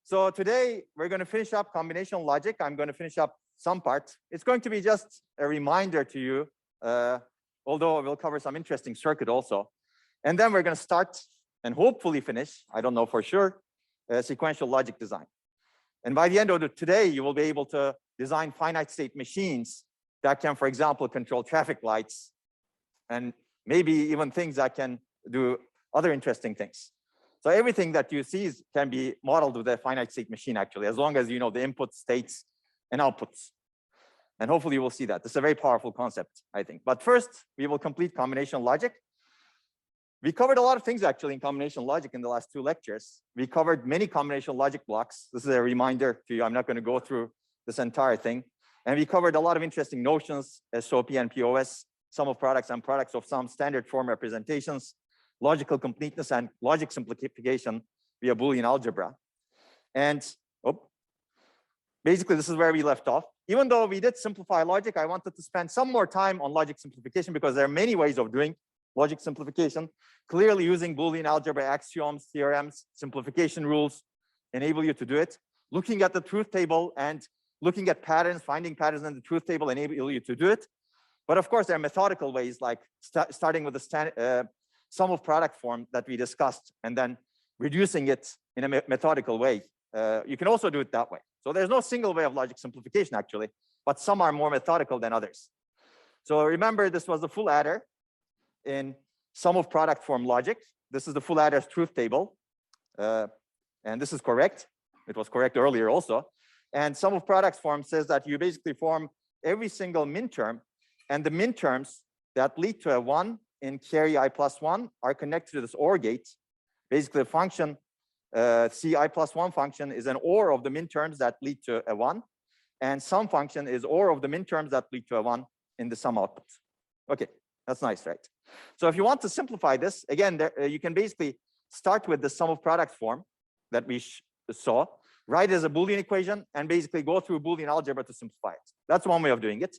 So today we're going to finish up combinational logic. I'm going to finish up some part. It's going to be just a reminder to you, although we'll cover some interesting circuit also. And then we're going to start and hopefully finish, I don't know for sure, sequential logic design. And by the end of today, you will be able to design finite state machines that can, for example, control traffic lights and maybe even things that can do other interesting things. So everything that you see can be modeled with a finite state machine, actually, as long as you know the input states and outputs. And hopefully you will see that. This is a very powerful concept, I think. But first, we will complete combinational logic. We covered a lot of things, actually, in combinational logic in the last 2 lectures. We covered many combinational logic blocks. This is a reminder to you. I'm not going to go through this entire thing. And we covered a lot of interesting notions, SOP and POS, sum of products and products of some, standard form representations, logical completeness, and logic simplification via Boolean algebra. And basically, this is where we left off. Even though we did simplify logic, I wanted to spend some more time on logic simplification because there are many ways of doing logic simplification. Clearly, using Boolean algebra axioms, theorems, simplification rules enable you to do it. Looking at the truth table and looking at patterns, finding patterns in the truth table enable you to do it. But of course, there are methodical ways, like starting with the sum of product form that we discussed and then reducing it in a methodical way. You can also do it that way. So there's no single way of logic simplification, actually, but some are more methodical than others. So remember, this was the full adder in sum of product form logic. This is the full adder's truth table. And this is correct. It was correct earlier also. And sum of products form says that you basically form every single min term, and the min terms that lead to a 1 in carry I plus 1 are connected to this OR gate. Basically, the function C I plus 1 function is an OR of the min terms that lead to a 1, and sum function is OR of the min terms that lead to a 1 in the sum output. Okay, that's nice, right? So if you want to simplify this, again, you can basically start with the sum of products form that we saw, write it as a Boolean equation, and basically go through Boolean algebra to simplify it. That's one way of doing it.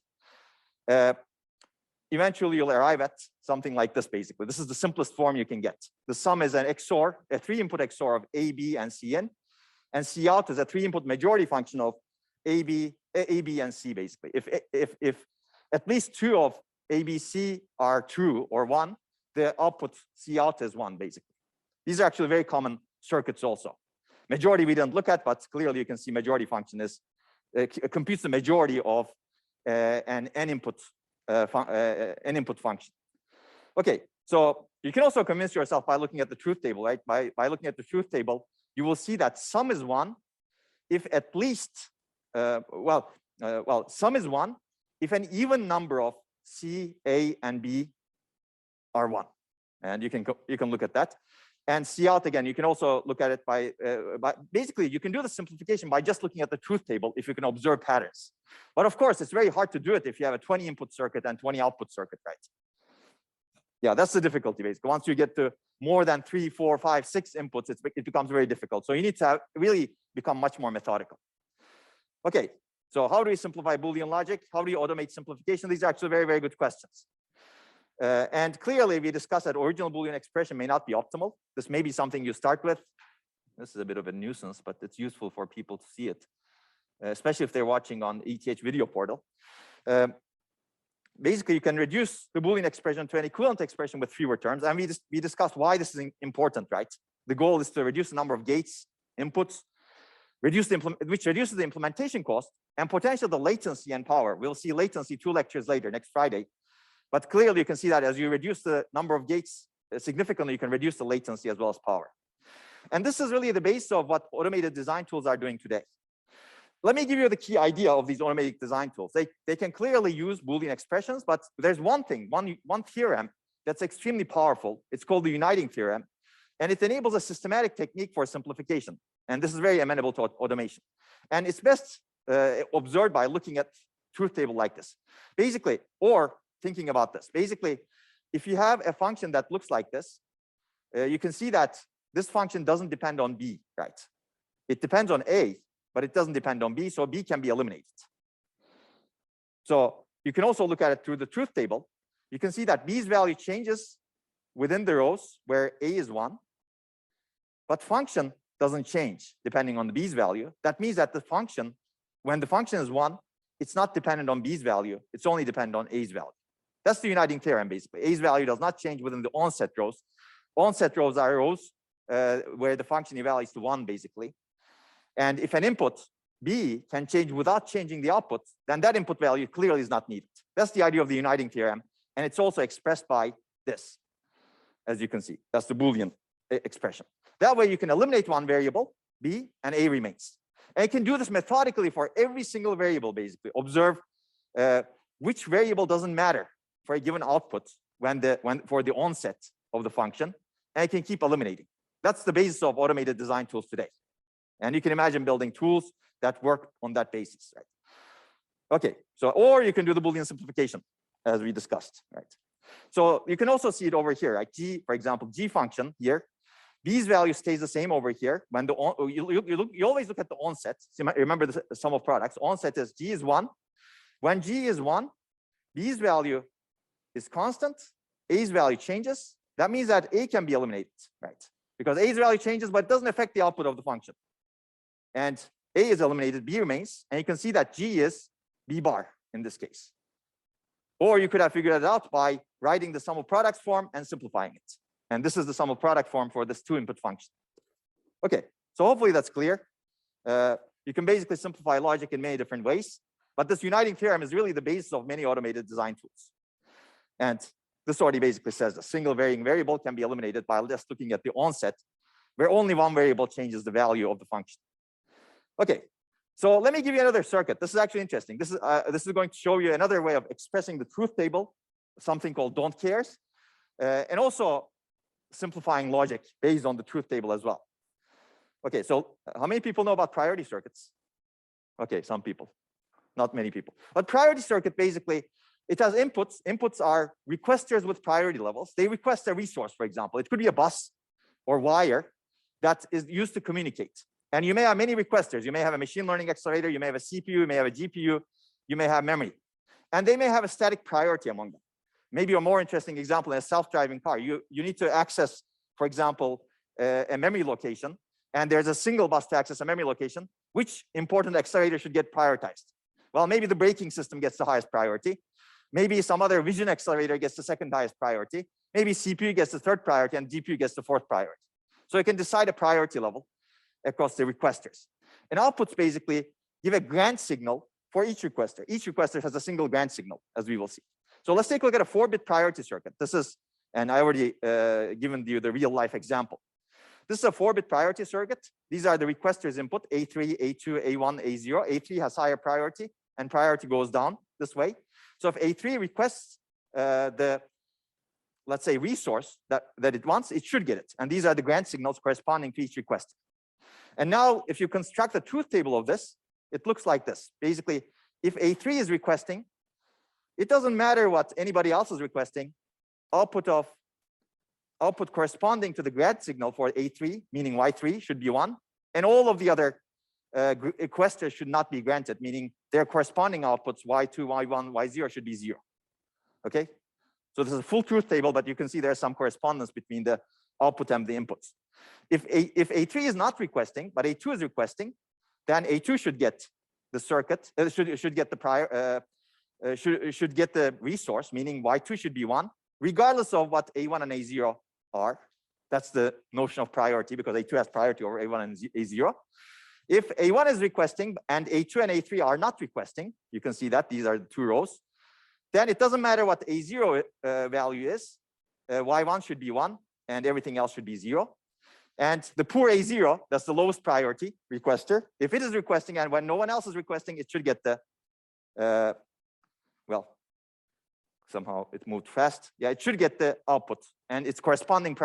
Eventually, you'll arrive at something like this, basically. This is the simplest form you can get. The sum is an XOR, a 3-input XOR of A, B, and Cn. And C out is a 3-input majority function of A, B, and C, basically. If at least 2 of A, B, C are true or 1, the output C out is 1, basically. These are actually very common circuits also. Majority we didn't look at, but clearly you can see majority function is computes the majority of an n-input function. Okay, so you can also convince yourself by looking at the truth table, right? By looking at the truth table, you will see that sum is 1 if at least, sum is 1 if an even number of C, A, and B are 1. And you can look at that. And C out, again, you can also look at it by basically, you can do the simplification by just looking at the truth table if you can observe patterns. But of course, it's very hard to do it if you have a 20 input circuit and 20 output circuit, right? Yeah, that's the difficulty, basically. Once you get to more than 3, 4, 5, 6 inputs, it becomes very difficult. So you need to really become much more methodical. Okay, so how do we simplify Boolean logic? How do you automate simplification? These are actually very, very good questions. And clearly, we discussed that original Boolean expression may not be optimal. This may be something you start with. This is a bit of a nuisance, but it's useful for people to see it, especially if they're watching on ETH video portal. Basically, you can reduce the Boolean expression to an equivalent expression with fewer terms. And we discussed why this is important, right? The goal is to reduce the number of gates, inputs, which reduces the implementation cost and potentially the latency and power. We'll see latency 2 lectures later, next Friday. But clearly, you can see that as you reduce the number of gates significantly, you can reduce the latency as well as power. And this is really the base of what automated design tools are doing today. Let me give you the key idea of these automated design tools. They can clearly use Boolean expressions, but there's one theorem that's extremely powerful. It's called the uniting theorem, and it enables a systematic technique for simplification. And this is very amenable to automation. And it's best observed by looking at truth table like this. Basically, or thinking about this. Basically, if you have a function that looks like this, you can see that this function doesn't depend on B, right? It depends on A, but it doesn't depend on B, so B can be eliminated. So you can also look at it through the truth table. You can see that B's value changes within the rows where A is 1, but function doesn't change depending on the B's value, that means that the function, when the function is 1, it's not dependent on B's value. It's only dependent on A's value. That's the uniting theorem, basically. A's value does not change within the onset rows. Onset rows are rows where the function evaluates to 1, basically. And if an input, B, can change without changing the output, then that input value clearly is not needed. That's the idea of the uniting theorem. And it's also expressed by this, as you can see. That's the Boolean expression. That way you can eliminate one variable, B, and A remains. And you can do this methodically for every single variable, basically. Observe which variable doesn't matter for a given output for the onset of the function, and you can keep eliminating. That's the basis of automated design tools today. And you can imagine building tools that work on that basis, right? Okay, so, or you can do the Boolean simplification, as we discussed, right? So you can also see it over here, right? G, for example, G function here, B's value stays the same over here. When you always look at the onset. So remember the sum of products. Onset is G is 1. When G is 1, B's value is constant. A's value changes. That means that A can be eliminated, right? Because A's value changes, but it doesn't affect the output of the function. And A is eliminated, B remains, and you can see that G is B bar in this case. Or you could have figured it out by writing the sum of products form and simplifying it. And this is the sum of product form for this 2-input function. Okay, so hopefully that's clear. You can basically simplify logic in many different ways, but this uniting theorem is really the basis of many automated design tools. And this already basically says a single varying variable can be eliminated by just looking at the onset, where only one variable changes the value of the function. Okay, so let me give you another circuit. This is actually interesting. This is going to show you another way of expressing the truth table, something called don't cares, and also simplifying logic based on the truth table as well. Okay, so how many people know about priority circuits? Okay, some people, not many people. But priority circuit, basically, it has inputs. Inputs are requesters with priority levels. They request a resource, for example. It could be a bus or wire that is used to communicate. And you may have many requesters. You may have a machine learning accelerator. You may have a CPU. You may have a GPU. You may have memory. And they may have a static priority among them. Maybe a more interesting example in a self-driving car. You need to access, for example, a memory location. And there's a single bus to access a memory location. Which important accelerator should get prioritized? Well, maybe the braking system gets the highest priority. Maybe some other vision accelerator gets the second highest priority. Maybe CPU gets the third priority and GPU gets the fourth priority. So you can decide a priority level across the requesters. And outputs basically give a grant signal for each requester. Each requester has a single grant signal, as we will see. So let's take a look at a 4-bit priority circuit. This is, and I already given you the real life example. This is a 4-bit priority circuit. These are the requesters input, A3, A2, A1, A0. A3 has higher priority, and priority goes down this way. So if A3 requests let's say, resource that it wants, it should get it. And these are the grant signals corresponding to each request. And now, if you construct the truth table of this, it looks like this. Basically, if A3 is requesting, it doesn't matter what anybody else is requesting. Output corresponding to the grant signal for A3, meaning Y3, should be 1. And all of the other requesters should not be granted, meaning their corresponding outputs, Y2, Y1, Y0, should be 0. Okay? So this is a full truth table, but you can see there's some correspondence between the output and the inputs. If A3 is not requesting, but A2 is requesting, then A2 should get the circuit, should get the resource, meaning Y2 should be 1, regardless of what A1 and A0 are. That's the notion of priority, because A2 has priority over A1 and A0. If A1 is requesting and A2 and A3 are not requesting, you can see that these are the 2 rows, then it doesn't matter what A0 value is. Y1 should be 1 and everything else should be 0. And the poor A0, that's the lowest priority requester. If it is requesting and when no one else is requesting, it should get the, well, somehow it moved fast. Yeah, it should get the output and its corresponding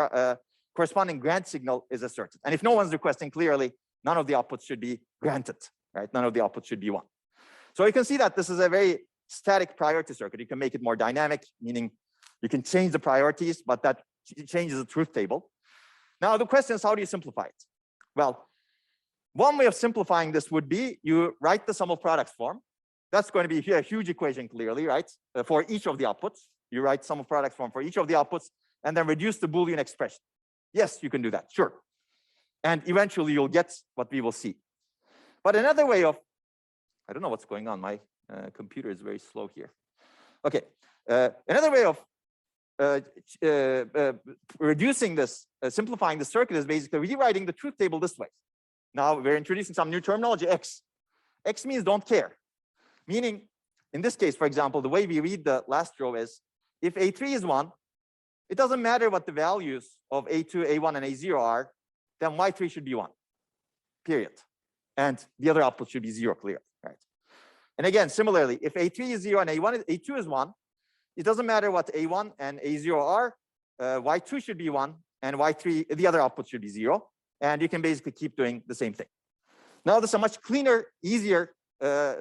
grant signal is asserted. And if no one's requesting, clearly, none of the outputs should be granted, right? None of the outputs should be 1. So you can see that this is a very static priority circuit. You can make it more dynamic, meaning you can change the priorities, but that changes the truth table. Now the question is, how do you simplify it? Well, one way of simplifying this would be you write the sum of products form. That's going to be a huge equation, clearly, right? For each of the outputs, you write sum of products form for each of the outputs, and then reduce the Boolean expression. Yes, you can do that, sure. And eventually you'll get what we will see. But another way of, I don't know what's going on. My computer is very slow here. Okay, another way of reducing this, simplifying the circuit is basically rewriting the truth table this way. Now we're introducing some new terminology, X. X means don't care. Meaning, in this case, for example, the way we read the last row is, if A3 is 1, it doesn't matter what the values of A2, A1, and A0 are, then Y3 should be 1, period. And the other output should be 0, clear, right? And again, similarly, if A3 is 0 and A2 is 1, it doesn't matter what A1 and A0 are, Y2 should be 1, and Y3, the other output should be 0. And you can basically keep doing the same thing. Now, this is a much cleaner, easier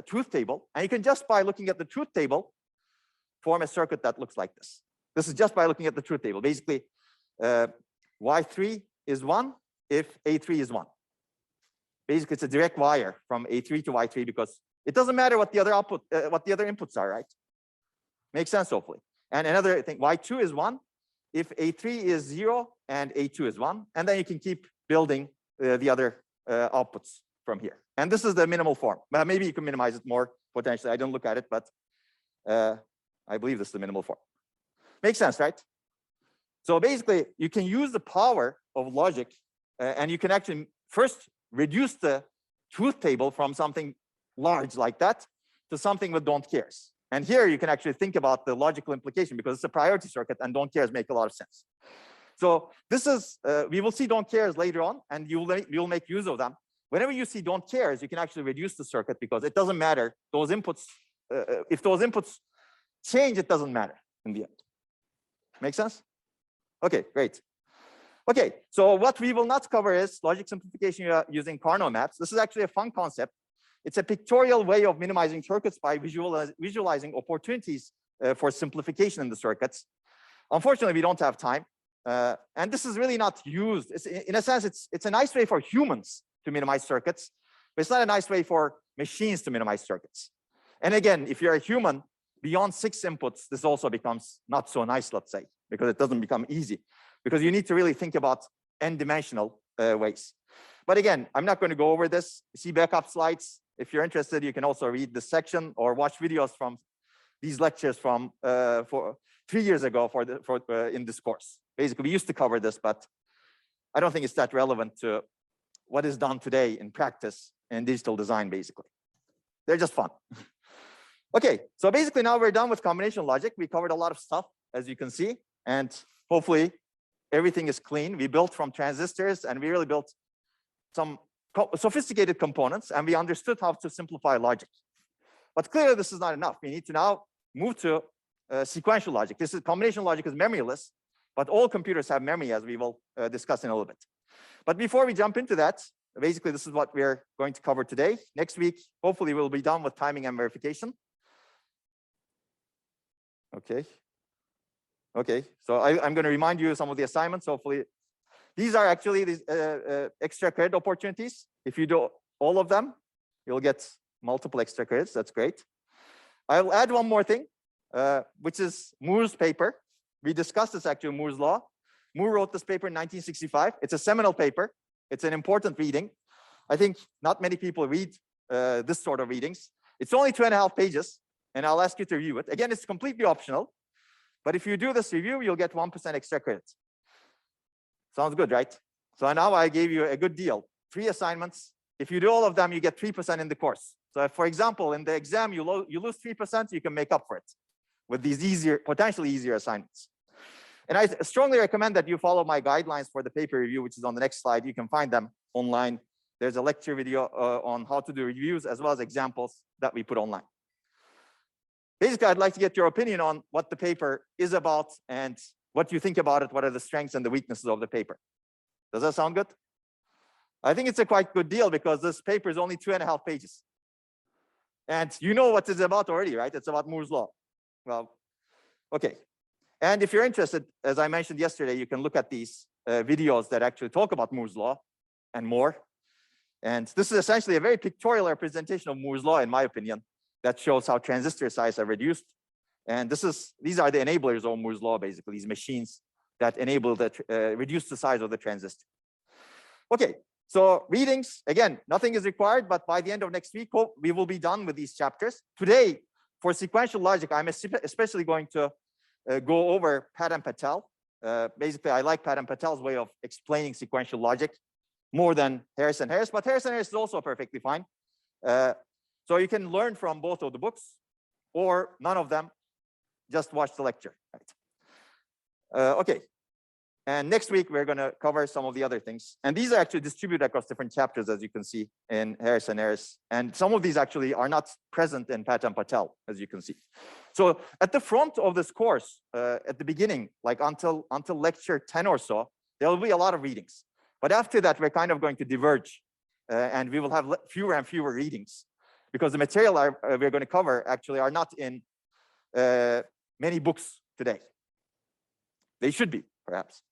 truth table. And you can just by looking at the truth table, form a circuit that looks like this. This is just by looking at the truth table. Basically, Y3 is 1 if A3 is 1. Basically, it's a direct wire from A3 to Y3 because it doesn't matter what the other output, what the other inputs are, right? Makes sense, hopefully. And another thing, Y2 is 1 if A3 is 0 and A2 is 1. And then you can keep building the other outputs from here. And this is the minimal form. Maybe you can minimize it more potentially. I don't look at it, but I believe this is the minimal form. Makes sense, right? So basically, you can use the power of logic, and you can actually first reduce the truth table from something large like that to something with don't cares. And here you can actually think about the logical implication because it's a priority circuit and don't cares make a lot of sense. So this is, we will see don't cares later on, and you'll make use of them. Whenever you see don't cares, you can actually reduce the circuit because it doesn't matter. Those inputs, if those inputs change, it doesn't matter in the end. Make sense? Okay, great. Okay, so what we will not cover is logic simplification using Carnot maps. This is actually a fun concept. It's a pictorial way of minimizing circuits by visualizing opportunities for simplification in the circuits. Unfortunately, we don't have time. And this is really not used. In a sense, it's a nice way for humans to minimize circuits, but it's not a nice way for machines to minimize circuits. And again, if you're a human, beyond 6 inputs, this also becomes not so nice, let's say, because it doesn't become easy, because you need to really think about n-dimensional ways. But again, I'm not going to go over this. See backup slides. If you're interested, you can also read this section or watch videos from these lectures from for 3 years ago in this course. Basically, we used to cover this, but I don't think it's that relevant to what is done today in practice in digital design, basically. They're just fun. Okay, so basically now we're done with combination logic. We covered a lot of stuff, as you can see, and hopefully everything is clean. We built from transistors, and we really built some sophisticated components, and we understood how to simplify logic. But clearly, this is not enough. We need to now move to sequential logic. This is combination logic is memoryless, but all computers have memory, as we will discuss in a little bit. But before we jump into that, basically, this is what we're going to cover today. Next week, hopefully, we'll be done with timing and verification. Okay. Okay, so I'm going to remind you of some of the assignments. Hopefully, these are actually these extra credit opportunities. If you do all of them, you'll get multiple extra credits. That's great. I'll add one more thing, which is Moore's paper. We discussed this actually, Moore's law. Moore wrote this paper in 1965. It's a seminal paper. It's an important reading. I think not many people read this sort of readings. It's only 2.5 pages, and I'll ask you to review it. Again, it's completely optional. But if you do this review, you'll get 1% extra credit. Sounds good, right? So now I gave you a good deal. 3 assignments. If you do all of them, you get 3% in the course. So if, for example, in the exam, you lose 3%, you can make up for it with these easier, potentially easier assignments. And I strongly recommend that you follow my guidelines for the paper review, which is on the next slide. You can find them online. There's a lecture video on how to do reviews, as well as examples that we put online. Basically, I'd like to get your opinion on what the paper is about and what you think about it. What are the strengths and the weaknesses of the paper? Does that sound good? I think it's a quite good deal because this paper is only 2.5 pages. And you know what it's about already, right? It's about Moore's law. Well, okay. And if you're interested, as I mentioned yesterday, you can look at these videos that actually talk about Moore's law and more. And this is essentially a very pictorial representation of Moore's law, in my opinion, that shows how transistor size are reduced. And these are the enablers of Moore's law, basically, these machines that enable reduce the size of the transistor. Okay, So readings, again, nothing is required, but by the end of next week, we will be done with these chapters. Today, for sequential logic, I'm especially going to go over Pat and Patel. Basically, I like Pat and Patel's way of explaining sequential logic more than Harris and Harris, but Harris and Harris is also perfectly fine. So you can learn from both of the books or none of them, just watch the lecture. Right? Okay. And next week, we're going to cover some of the other things. And these are actually distributed across different chapters, as you can see in Harris and Harris. And some of these actually are not present in Pat and Patel, as you can see. So at the front of this course, at the beginning, like until lecture 10 or so, there will be a lot of readings. But after that, we're kind of going to diverge. And we will have fewer and fewer readings, because the material we're going to cover actually are not in many books today. They should be, perhaps.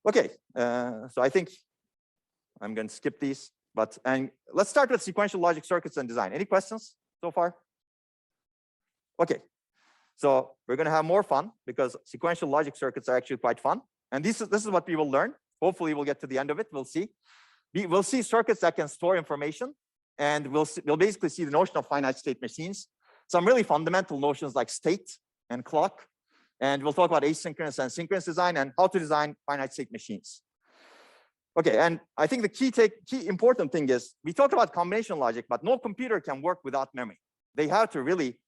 Okay, so I think I'm going to skip these, and let's start with sequential logic circuits and design. Any questions so far? Okay, so we're going to have more fun because sequential logic circuits are actually quite fun. And this is what we will learn. Hopefully we'll get to the end of it. We'll see. We'll see circuits that can store information, and we'll basically see the notion of finite state machines, some really fundamental notions like state and clock. And we'll talk about asynchronous and synchronous design and how to design finite state machines. Okay, and I think the key important thing is we talked about combination logic, but no computer can work without memory. They have to really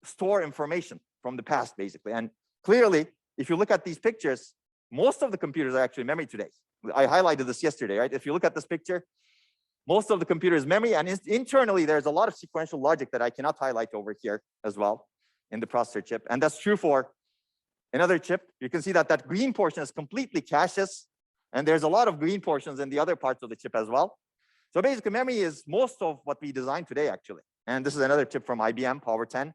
store information from the past, basically. And clearly, if you look at these pictures, most of the computers are actually memory today. I highlighted this yesterday, right? If you look at this picture, most of the computer is memory, and internally, there's a lot of sequential logic that I cannot highlight over here as well in the processor chip. And that's true for another chip. You can see that that green portion is completely caches, and there's a lot of green portions in the other parts of the chip as well. So basically, memory is most of what we design today, actually. And this is another chip from IBM, Power 10.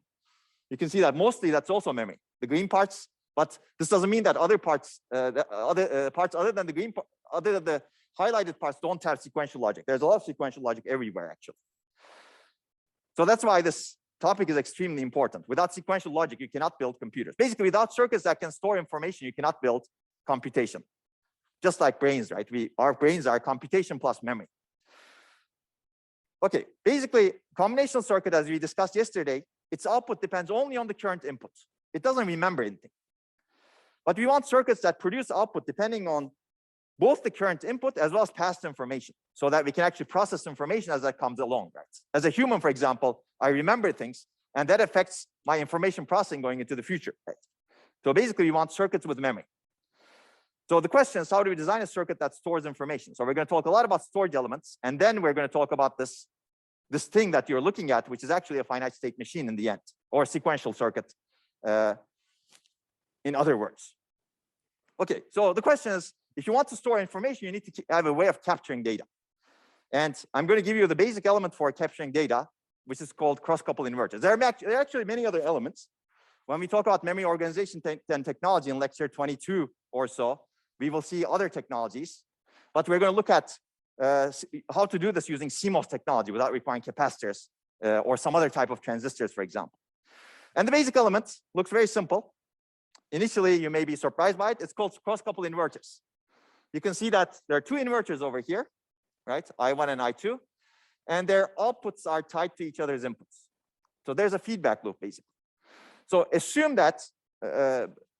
You can see that mostly that's also memory, the green parts. But this doesn't mean that other parts, parts other than the green, other than the highlighted parts, don't have sequential logic. There's a lot of sequential logic everywhere, actually. So that's why this topic is extremely important. Without sequential logic, you cannot build computers. Basically, without circuits that can store information, you cannot build computation. Just like brains, right? Our brains are computation plus memory. Okay, basically, combinational circuit, as we discussed yesterday, its output depends only on the current input. It doesn't remember anything. But we want circuits that produce output depending on both the current input as well as past information, so that we can actually process information as that comes along, right? As a human, for example, I remember things, and that affects my information processing going into the future, right? So basically, we want circuits with memory. So the question is, how do we design a circuit that stores information? So we're going to talk a lot about storage elements, and then we're going to talk about this thing that you're looking at, which is actually a finite state machine in the end, or a sequential circuit, in other words. Okay, so the question is, if you want to store information, you need to have a way of capturing data. And I'm going to give you the basic element for capturing data, which is called cross-couple inverters. There are actually many other elements. When we talk about memory organization and technology in lecture 22 or so, we will see other technologies. But we're going to look at how to do this using CMOS technology without requiring capacitors or some other type of transistors, for example. And the basic element looks very simple. Initially, you may be surprised by it. It's called cross-couple inverters. You can see that there are two inverters over here, right? I1 and I2, and their outputs are tied to each other's inputs. So there's a feedback loop, basically. So assume that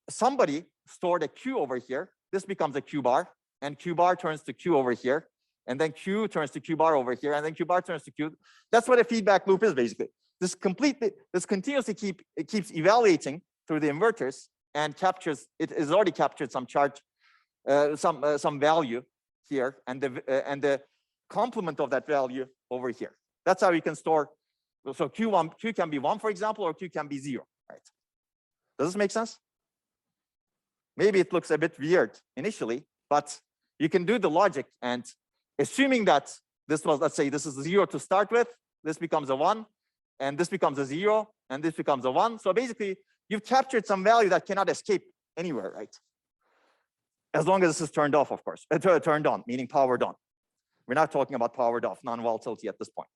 somebody stored a Q over here. This becomes a Q bar, and Q bar turns to Q over here, and then Q turns to Q bar over here, and then Q bar turns to Q. That's what a feedback loop is, basically. This continuously keeps evaluating through the inverters and captures. It has already captured some charge. Some value here, and the complement of that value over here. That's how you can store. So Q can be 1, for example, or Q can be 0. Right? Does this make sense? Maybe it looks a bit weird initially, but you can do the logic, and assuming that this was, let's say, this is 0 to start with, this becomes a 1, and this becomes a 0, and this becomes a 1. So basically, you've captured some value that cannot escape anywhere, right? As long as this is turned off, of course, turned on, meaning powered on. We're not talking about powered off, non-volatility at this point.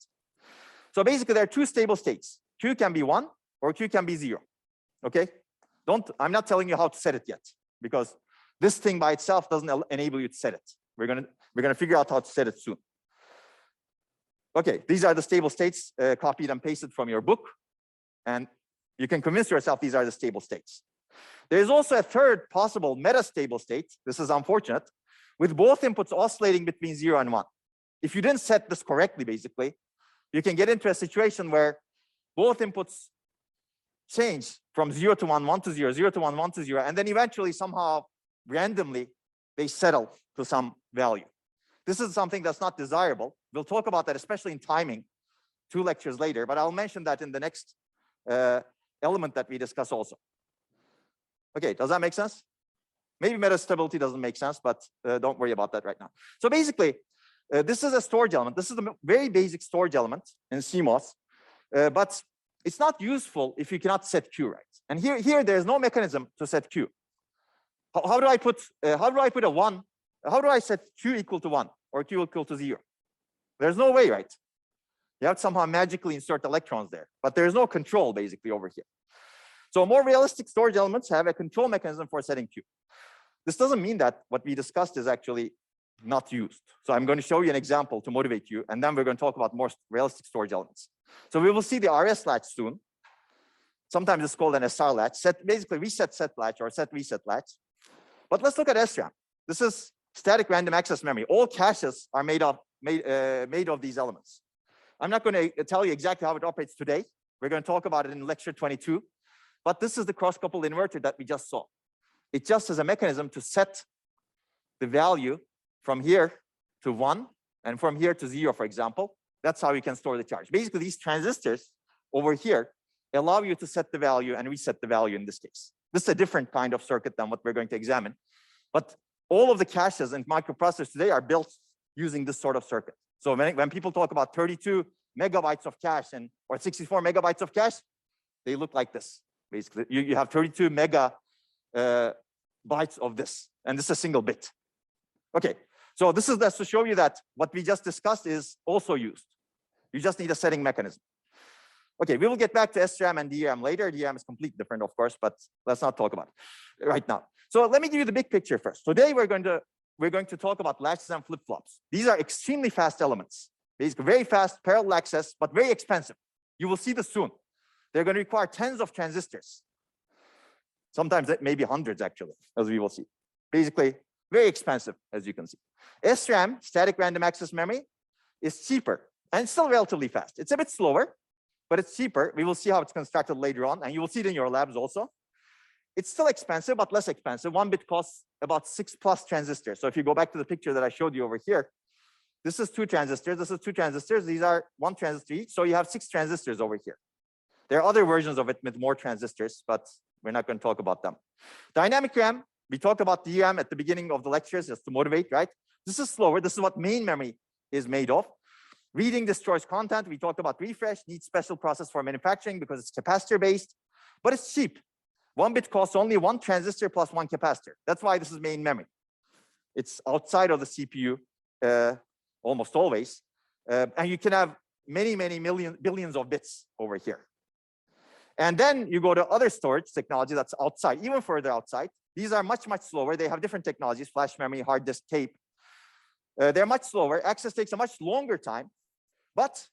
So basically, there are two stable states. Q can be 1 or Q can be 0. Okay? I'm not telling you how to set it yet, because this thing by itself doesn't enable you to set it. We're gonna figure out how to set it soon. Okay, these are the stable states copied and pasted from your book, and you can convince yourself these are the stable states. There is also a third possible metastable state. This is unfortunate, with both inputs oscillating between 0 and 1. If you didn't set this correctly, basically, you can get into a situation where both inputs change from 0 to 1, 1 to 0, 0 to 1, 1 to 0, and then eventually somehow randomly they settle to some value. This is something that's not desirable. We'll talk about that, especially in timing, 2 lectures later, but I'll mention that in the next element that we discuss also. Okay, does that make sense? Maybe metastability doesn't make sense, but don't worry about that right now. So basically, this is a storage element. This is a very basic storage element in CMOS, but it's not useful if you cannot set Q right. And here there's no mechanism to set Q. How do I put a 1? How do I set Q equal to 1 or Q equal to 0? There's no way, right? You have to somehow magically insert electrons there, but there's no control basically over here. So more realistic storage elements have a control mechanism for setting Q. This doesn't mean that what we discussed is actually not used. So I'm going to show you an example to motivate you, and then we're going to talk about more realistic storage elements. So we will see the RS latch soon. Sometimes it's called an SR latch, basically reset set latch or set reset latch. But let's look at SRAM. This is static random access memory. All caches are made of these elements. I'm not going to tell you exactly how it operates today. We're going to talk about it in lecture 22. But this is the cross-coupled inverter that we just saw. It just has a mechanism to set the value from here to 1 and from here to 0, for example. That's how you can store the charge. Basically, these transistors over here allow you to set the value and reset the value in this case. This is a different kind of circuit than what we're going to examine. But all of the caches and microprocessors today are built using this sort of circuit. So when people talk about 32 megabytes of cache or 64 megabytes of cache, they look like this. Basically, you have 32 mega bytes of this, and this is a single bit. Okay, so this is just to show you that what we just discussed is also used. You just need a setting mechanism. Okay, we will get back to SRAM and DRAM later. DRAM is completely different, of course, but let's not talk about it right now. So let me give you the big picture first. Today we're going to talk about latches and flip-flops. These are extremely fast elements, basically very fast parallel access, but very expensive. You will see this soon. They're going to require tens of transistors. Sometimes maybe hundreds, actually, as we will see. Basically, very expensive, as you can see. SRAM, static random access memory, is cheaper and still relatively fast. It's a bit slower, but it's cheaper. We will see how it's constructed later on, and you will see it in your labs also. It's still expensive, but less expensive. 1 bit costs about 6+ transistors. So if you go back to the picture that I showed you over here, this is 2 transistors. This is 2 transistors. These are 1 transistor each. So you have 6 transistors over here. There are other versions of it with more transistors, but we're not going to talk about them. Dynamic RAM, we talked about DRAM at the beginning of the lectures just to motivate, right? This is slower. This is what main memory is made of. Reading destroys content. We talked about refresh, needs special process for manufacturing because it's capacitor based, but it's cheap. 1 bit costs only 1 transistor plus 1 capacitor. That's why this is main memory. It's outside of the CPU almost always. And you can have many billions of bits over here. And then you go to other storage technology that's outside, even further outside. These are much slower. They have different technologies, flash memory, hard disk, tape. They're much slower. Access takes a much longer time, but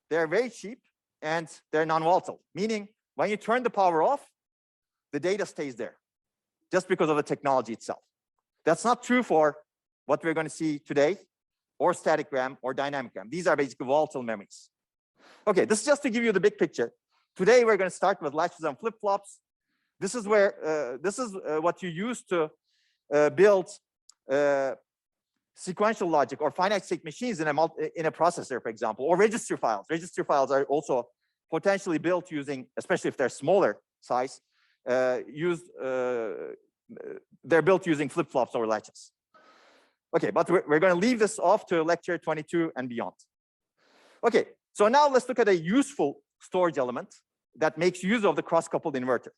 they're very cheap and they're non-volatile, meaning when you turn the power off, the data stays there just because of the technology itself. That's not true for what we're going to see today, or static RAM or dynamic RAM. These are basically volatile memories. Okay, this is just to give you the big picture. Today, we're going to start with latches and flip-flops. This is where what you use to build sequential logic or finite state machines in a processor, for example, or register files. Register files are also potentially built using, especially if they're smaller size, they're built using flip-flops or latches. Okay, but we're going to leave this off to lecture 22 and beyond. Okay, so now let's look at a useful storage element that makes use of the cross-coupled inverter.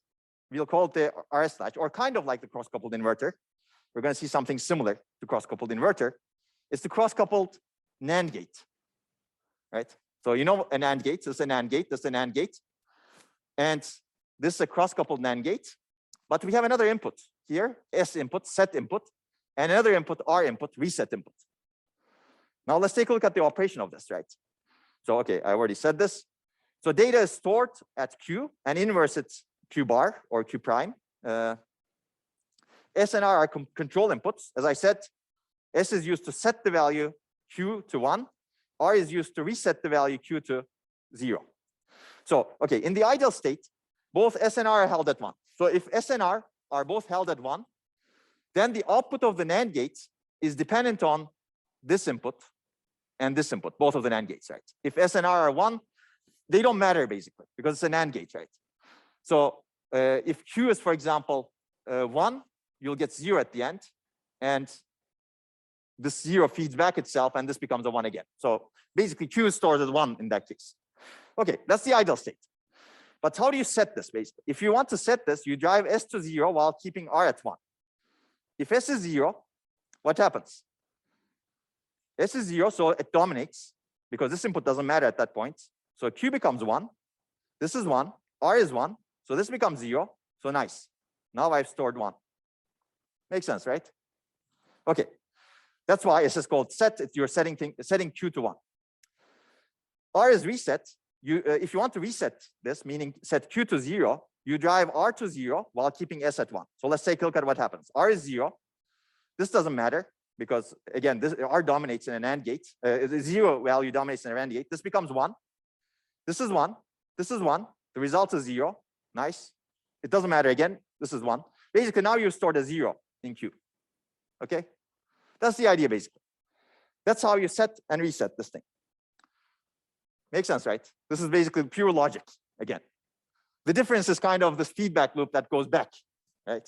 We'll call it the RS latch, or kind of like the cross-coupled inverter. We're going to see something similar to cross-coupled inverter. It's the cross-coupled NAND gate, right? So you know an AND gate. This is an AND gate. This is an AND gate. And this is a cross-coupled NAND gate. But we have another input here, S input, set input, and another input, R input, reset input. Now let's take a look at the operation of this, right? So, okay, I already said this. So data is stored at Q and inverse it's Q bar or Q prime. S and R are control inputs. As I said, S is used to set the value Q to 1. R is used to reset the value Q to 0. So, okay, in the ideal state, both S and R are held at 1. So if S and R are both held at 1, then the output of the NAND gate is dependent on this input and this input, both of the NAND gates, right? If S and R are 1, they don't matter basically because it's a NAND gate, right? So if Q is, for example, 1, you'll get 0 at the end, and this 0 feeds back itself, and this becomes a 1 again. So basically, Q is stored as 1 in that case. Okay, that's the ideal state. But how do you set this basically? If you want to set this, you drive S to 0 while keeping R at 1. If S is 0, what happens? S is 0, so it dominates because this input doesn't matter at that point. So Q becomes 1. This is 1. R is 1. So this becomes 0. So nice. Now I've stored 1. Makes sense, right? Okay. That's why this is called set. You're setting Q to 1. R is reset. If you want to reset this, meaning set Q to 0, you drive R to 0 while keeping S at 1. So let's take a look at what happens. R is 0. This doesn't matter because, again, this R dominates in an AND gate. The 0 value dominates in an AND gate. This becomes 1. This is 1. This is 1. The result is 0. Nice. It doesn't matter again. This is 1. Basically, now you've stored a 0 in Q. Okay? That's the idea, basically. That's how you set and reset this thing. Makes sense, right? This is basically pure logic, again. The difference is kind of this feedback loop that goes back, right?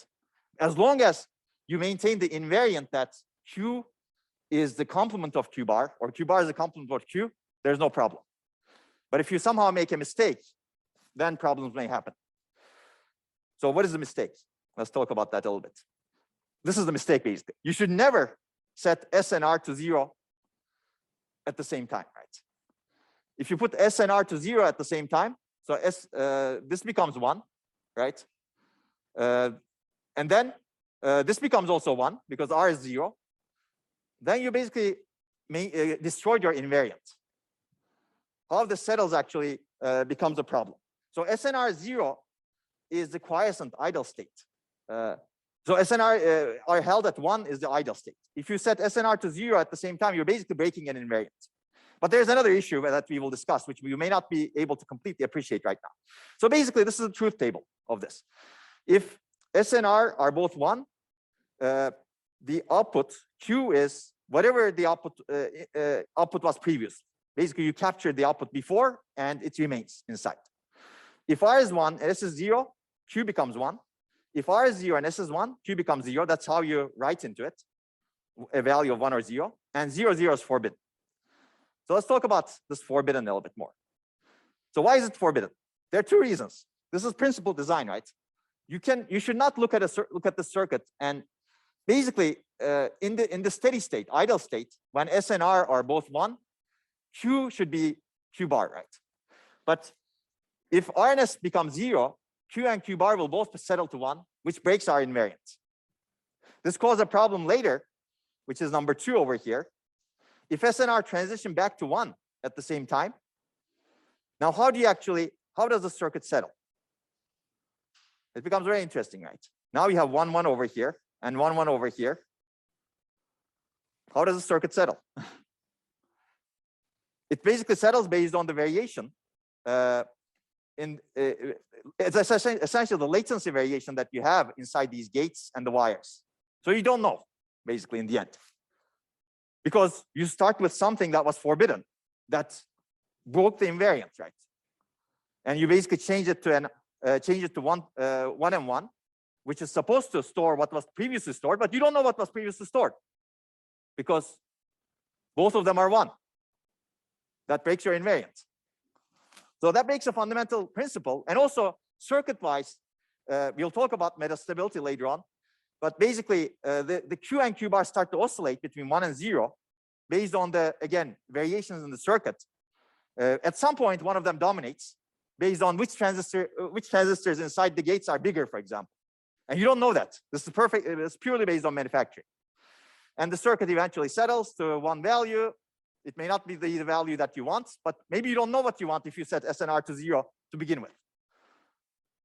As long as you maintain the invariant that Q is the complement of Q bar, or Q bar is the complement of Q, there's no problem. But if you somehow make a mistake, then problems may happen. So what is the mistake? Let's talk about that a little bit. This is the mistake, basically. You should never set S and R to 0 at the same time, right? If you put S and R to 0 at the same time, so this becomes 1, right? And then this becomes also 1 because R is 0. Then you basically destroyed your invariant. How this settles actually becomes a problem. So SNR 0 is the quiescent idle state. So SNR are held at 1 is the idle state. If you set SNR to 0 at the same time, you're basically breaking an invariant. But there's another issue that we will discuss, which you may not be able to completely appreciate right now. So basically, this is the truth table of this. If SNR are both 1, the output Q is whatever the output was previous. Basically, you captured the output before, and it remains inside. If R is 1 and S is 0, Q becomes 1. If R is 0 and S is 1, Q becomes 0. That's how you write into it a value of 1 or 0. And 0, 0 is forbidden. So let's talk about this forbidden a little bit more. So why is it forbidden? There are two reasons. This is principal design, right? You should not look at the circuit and basically in the steady state, idle state, when S and R are both 1, Q should be Q bar, right? But if R and S becomes 0, Q and Q bar will both settle to 1, which breaks our invariant. This causes a problem later, which is number 2 over here. If S and R transition back to 1 at the same time, now how does the circuit settle? It becomes very interesting, right? Now you have 1, 1 over here and 1, 1 over here. How does the circuit settle? It basically settles based on the variation it's essentially the latency variation that you have inside these gates and the wires. So you don't know, basically, in the end. Because you start with something that was forbidden, that broke the invariant, right? And you basically change it to 1 and 1, which is supposed to store what was previously stored, but you don't know what was previously stored because both of them are 1. That breaks your invariant. So that breaks a fundamental principle. And also, circuit-wise, we'll talk about metastability later on. But basically, the Q and Q bar start to oscillate between 1 and 0 based on the, again, variations in the circuit. At some point, one of them dominates based on which transistors inside the gates are bigger, for example. And you don't know that. This is perfect. It's purely based on manufacturing. and the circuit eventually settles to one value. It may not be the value that you want, but maybe you don't know what you want if you set SNR to 0 to begin with.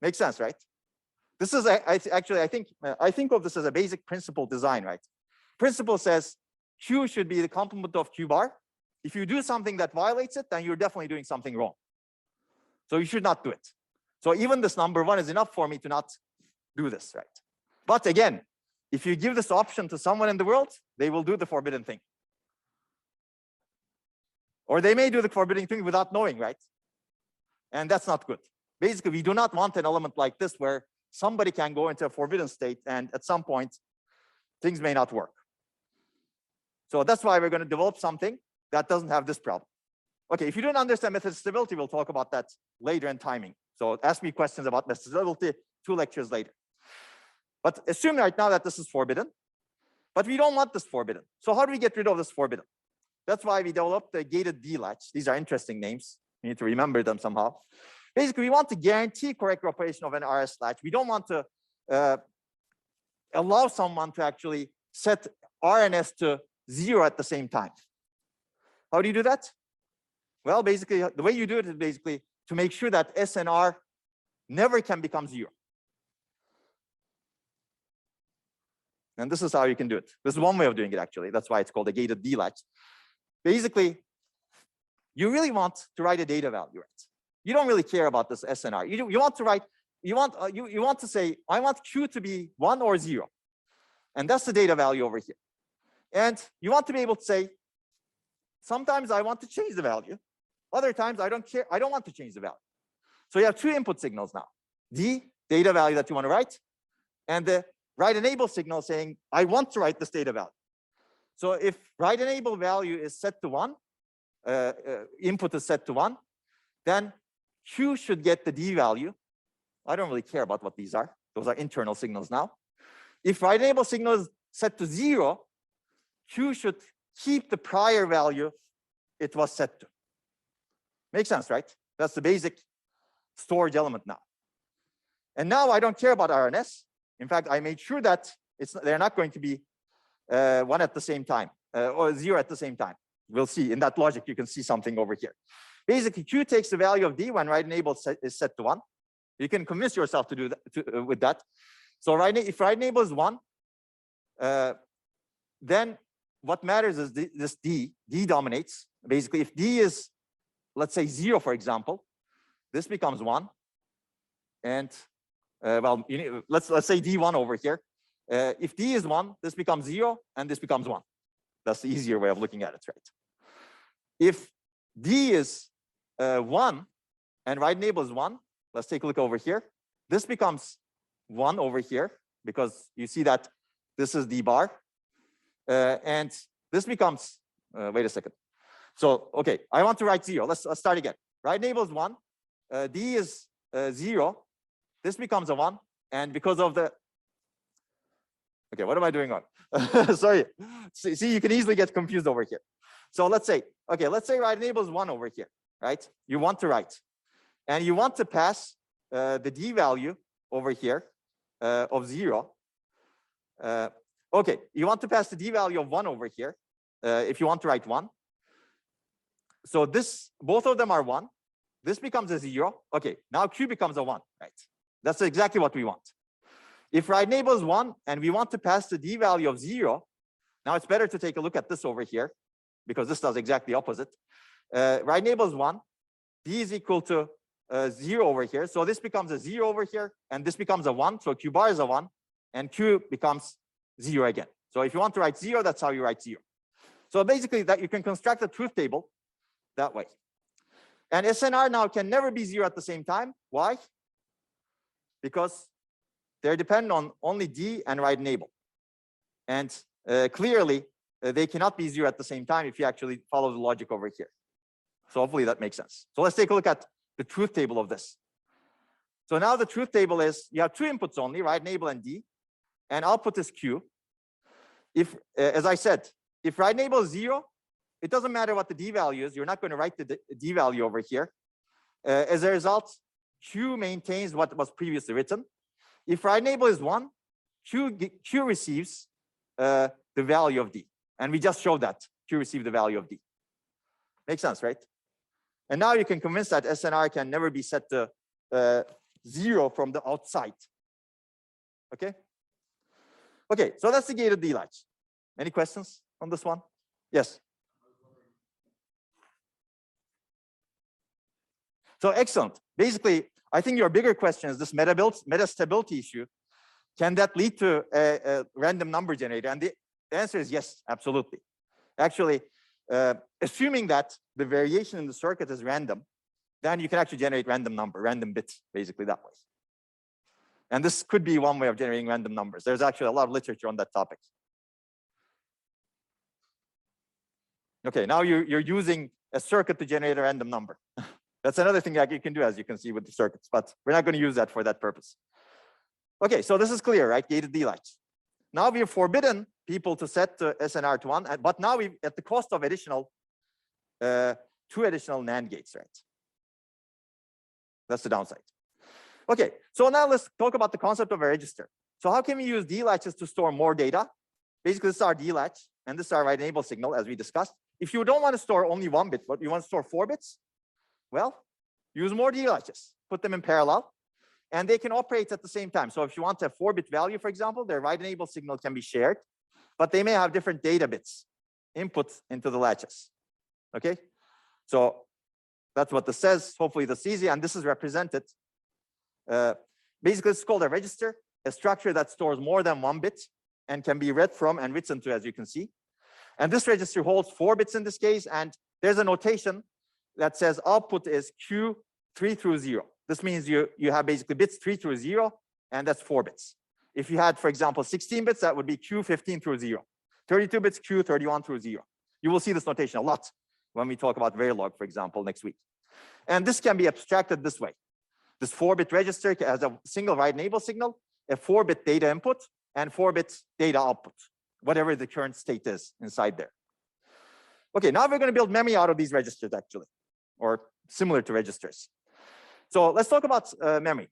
Makes sense, right? This is actually, I think of this as a basic principle design, right? Principle says Q should be the complement of Q bar. If you do something that violates it, then you're definitely doing something wrong. So you should not do it. So even this number 1 is enough for me to not do this, right? But again, if you give this option to someone in the world, they will do the forbidden thing. Or they may do the forbidden thing without knowing, right? And that's not good. Basically, we do not want an element like this where somebody can go into a forbidden state and at some point, things may not work. So that's why we're going to develop something that doesn't have this problem. Okay, if you don't understand method stability, we'll talk about that later in timing. So ask me questions about method stability 2 lectures later. But assume right now that this is forbidden, but we don't want this forbidden. So how do we get rid of this forbidden? That's why we developed the gated D latch. These are interesting names. You need to remember them somehow. Basically, we want to guarantee correct operation of an RS latch. We don't want to allow someone to actually set R and S to 0 at the same time. How do you do that? Well, basically, the way you do it is basically to make sure that S and R never can become 0. And this is how you can do it. This is one way of doing it, actually. That's why it's called a gated D latch. Basically, you really want to write a data value, right? You don't really care about this SNR. You want to write, you want to say, I want Q to be 1 or 0. And that's the data value over here. And you want to be able to say, sometimes I want to change the value. Other times I don't care, I don't want to change the value. So you have 2 input signals now. The data value that you want to write, and the write enable signal saying, I want to write this data value. So if write enable value is set to 1, input is set to 1, then Q should get the D value. I don't really care about what these are. Those are internal signals now. If write enable signal is set to 0, Q should keep the prior value it was set to. Makes sense, right? That's the basic storage element now. And now I don't care about RNS. In fact, I made sure that they're not going to be 1 at the same time or 0 at the same time. We'll see in that logic, you can see something over here. Basically, Q takes the value of D when write enable is set to 1. You can convince yourself to do that with that. So if write enable is 1, then what matters is this D dominates. Basically, if D is, let's say 0, for example, this becomes 1. And well, let's say D1 over here. If D is 1, this becomes 0, and this becomes 1. That's the easier way of looking at it, right? If D is 1 and write enable is 1, let's take a look over here. This becomes 1 over here because you see that this is D bar. And this becomes, wait a second. So, okay, I want to write 0. Let's start again. Write enable is 1. D is 0. This becomes a 1. And because of the, okay, what am I doing wrong? Sorry. See, you can easily get confused over here. So let's say, okay, let's say write enable is 1 over here, right? You want to write. And you want to pass the D value over here of 0. Okay, you want to pass the D value of 1 over here if you want to write 1. So this, both of them are 1. This becomes a 0. Okay, now Q becomes a 1, right? That's exactly what we want. If write enable is 1 and we want to pass the D value of 0, now it's better to take a look at this over here because this does exactly opposite. Write enable is 1. D is equal to 0 over here. So this becomes a 0 over here and this becomes a 1. So Q bar is a 1 and Q becomes 0 again. So if you want to write 0, that's how you write 0. So basically that you can construct a truth table that way. And SNR now can never be 0 at the same time. Why? Because they're dependent on only D and write enable. And clearly, they cannot be 0 at the same time if you actually follow the logic over here. So hopefully that makes sense. So let's take a look at the truth table of this. So now the truth table is you have 2 inputs only, write enable and D, and output is Q. If, as I said, if write enable is 0, it doesn't matter what the D value is. You're not going to write the D value over here. As a result, Q maintains what was previously written. If write enable is 1, Q receives the value of D. And we just showed that Q received the value of D. Makes sense, right? And now you can convince that SNR can never be set to 0 from the outside. Okay? Okay, so that's the gated D latch. Any questions on this one? Yes. So excellent. Basically, I think your bigger question is this metastability issue. Can that lead to a random number generator? And the answer is yes, absolutely. Actually, assuming that the variation in the circuit is random, then you can actually generate random bits, basically that way. And this could be one way of generating random numbers. There's actually a lot of literature on that topic. Okay, now you're using a circuit to generate a random number. That's another thing that you can do, as you can see with the circuits, but we're not going to use that for that purpose. Okay, so this is clear, right? Gated D latch. Now we have forbidden people to set SNR to 1, but now we, at the cost of additional 2 additional NAND gates, right? That's the downside. Okay, so now let's talk about the concept of a register. So how can we use D latches to store more data? Basically, this is our D latch, and this is our write enable signal, as we discussed. If you don't want to store only 1 bit, but you want to store 4 bits, well, use more D latches, put them in parallel, and they can operate at the same time. So if you want a 4-bit value, for example, their write enable signal can be shared, but they may have different data bits input into the latches. Okay, so that's what this says. Hopefully this is easy, and this is represented. Basically, it's called a register, a structure that stores more than 1 bit and can be read from and written to, as you can see. And this register holds 4 bits in this case, and there's a notation that says output is Q 3 through 0. This means you have basically bits 3 through 0, and that's 4 bits. If you had, for example, 16 bits, that would be Q 15 through 0. 32 bits, Q 31 through 0. You will see this notation a lot when we talk about Verilog, for example, next week. And this can be abstracted this way. This 4-bit register has a single write enable signal, a 4-bit data input, and 4-bit data output, whatever the current state is inside there. Okay, now we're going to build memory out of these registers, actually, or similar to registers. So let's talk about memory.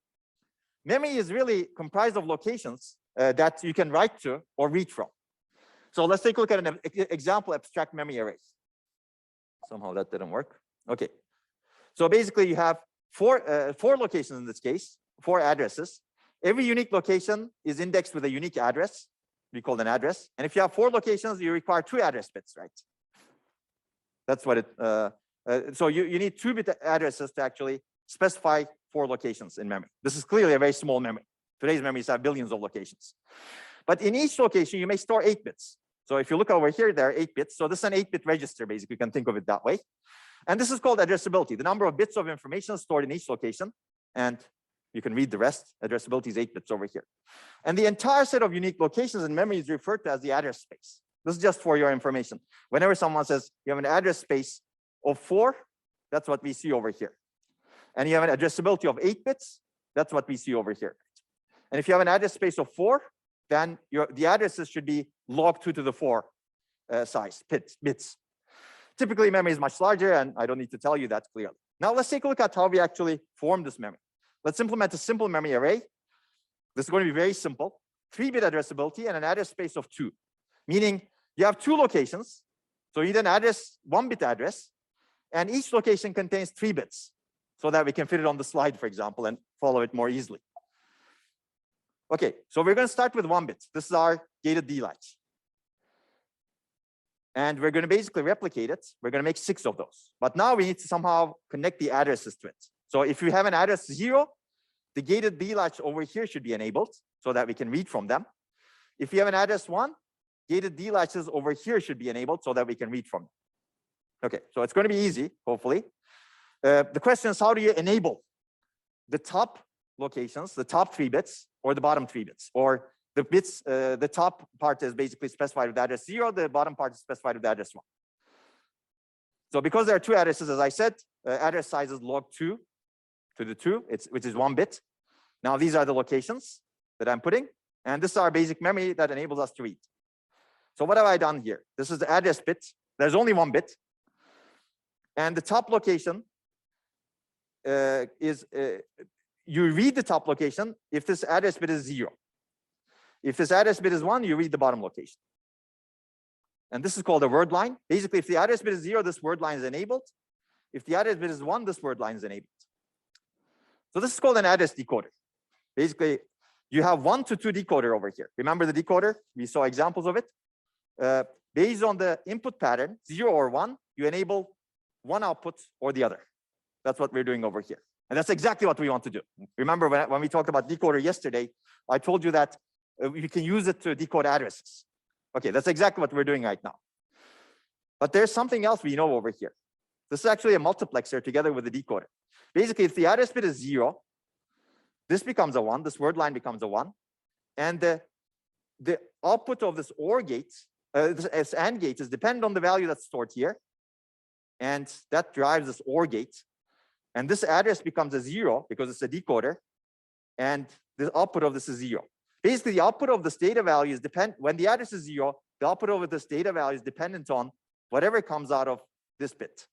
Memory is really comprised of locations that you can write to or read from. So let's take a look at an example abstract memory array. Somehow that didn't work. Okay, so basically you have four locations in this case, 4 addresses. Every unique location is indexed with a unique address. We call it an address. And if you have 4 locations, you require 2 address bits, right? That's what it. So you need 2-bit addresses to actually specify 4 locations in memory. This is clearly a very small memory. Today's memories have billions of locations. But in each location, you may store 8 bits. So if you look over here, there are 8 bits. So this is an 8-bit register, basically. You can think of it that way. And this is called addressability, the number of bits of information stored in each location. And you can read the rest. Addressability is 8 bits over here. And the entire set of unique locations in memory is referred to as the address space. This is just for your information. Whenever someone says you have an address space of 4, that's what we see over here. And you have an addressability of 8 bits, that's what we see over here. And if you have an address space of 4, then the addresses should be log 2 to the 4 size bits. Typically, memory is much larger, and I don't need to tell you that clearly. Now, let's take a look at how we actually form this memory. Let's implement a simple memory array. This is going to be very simple. 3-bit addressability and an address space of 2, meaning you have 2 locations. So you need an address, 1-bit address, and each location contains 3 bits so that we can fit it on the slide, for example, and follow it more easily. Okay, so we're going to start with 1 bit. This is our gated D latch. And we're going to basically replicate it. We're going to make 6 of those. But now we need to somehow connect the addresses to it. So if you have an address 0, the gated D latch over here should be enabled so that we can read from them. If you have an address 1, gated D latches over here should be enabled so that we can read from them. Okay, so it's going to be easy, hopefully. The question is, how do you enable the top locations, the top 3 bits, or the bottom 3 bits? Or the bits, the top part is basically specified with address 0, the bottom part is specified with address 1. So because there are 2 addresses, as I said, address size is log 2 to the 2, which is 1 bit. Now these are the locations that I'm putting, and this is our basic memory that enables us to read. So what have I done here? This is the address bit. There's only 1 bit. And the top location is, you read the top location if this address bit is 0. If this address bit is 1, you read the bottom location. and this is called a word line. Basically, if the address bit is 0, this word line is enabled. If the address bit is 1, this word line is enabled. So this is called an address decoder. Basically, you have 1 to 2 decoder over here. Remember the decoder? We saw examples of it. Based on the input pattern, 0 or 1, you enable one output or the other. That's what we're doing over here. And that's exactly what we want to do. Remember when we talked about decoder yesterday, I told you that you can use it to decode addresses. Okay, that's exactly what we're doing right now. But there's something else we know over here. This is actually a multiplexer together with the decoder. Basically, if the address bit is 0, this becomes a 1, this word line becomes a 1, and the output of this OR gate, this AND gate, is dependent on the value that's stored here, and that drives this OR gate. And this address becomes a 0 because it's a decoder, and the output of this is 0. Basically, the output of this data value is when the address is 0, the output of this data value is dependent on whatever comes out of this bit.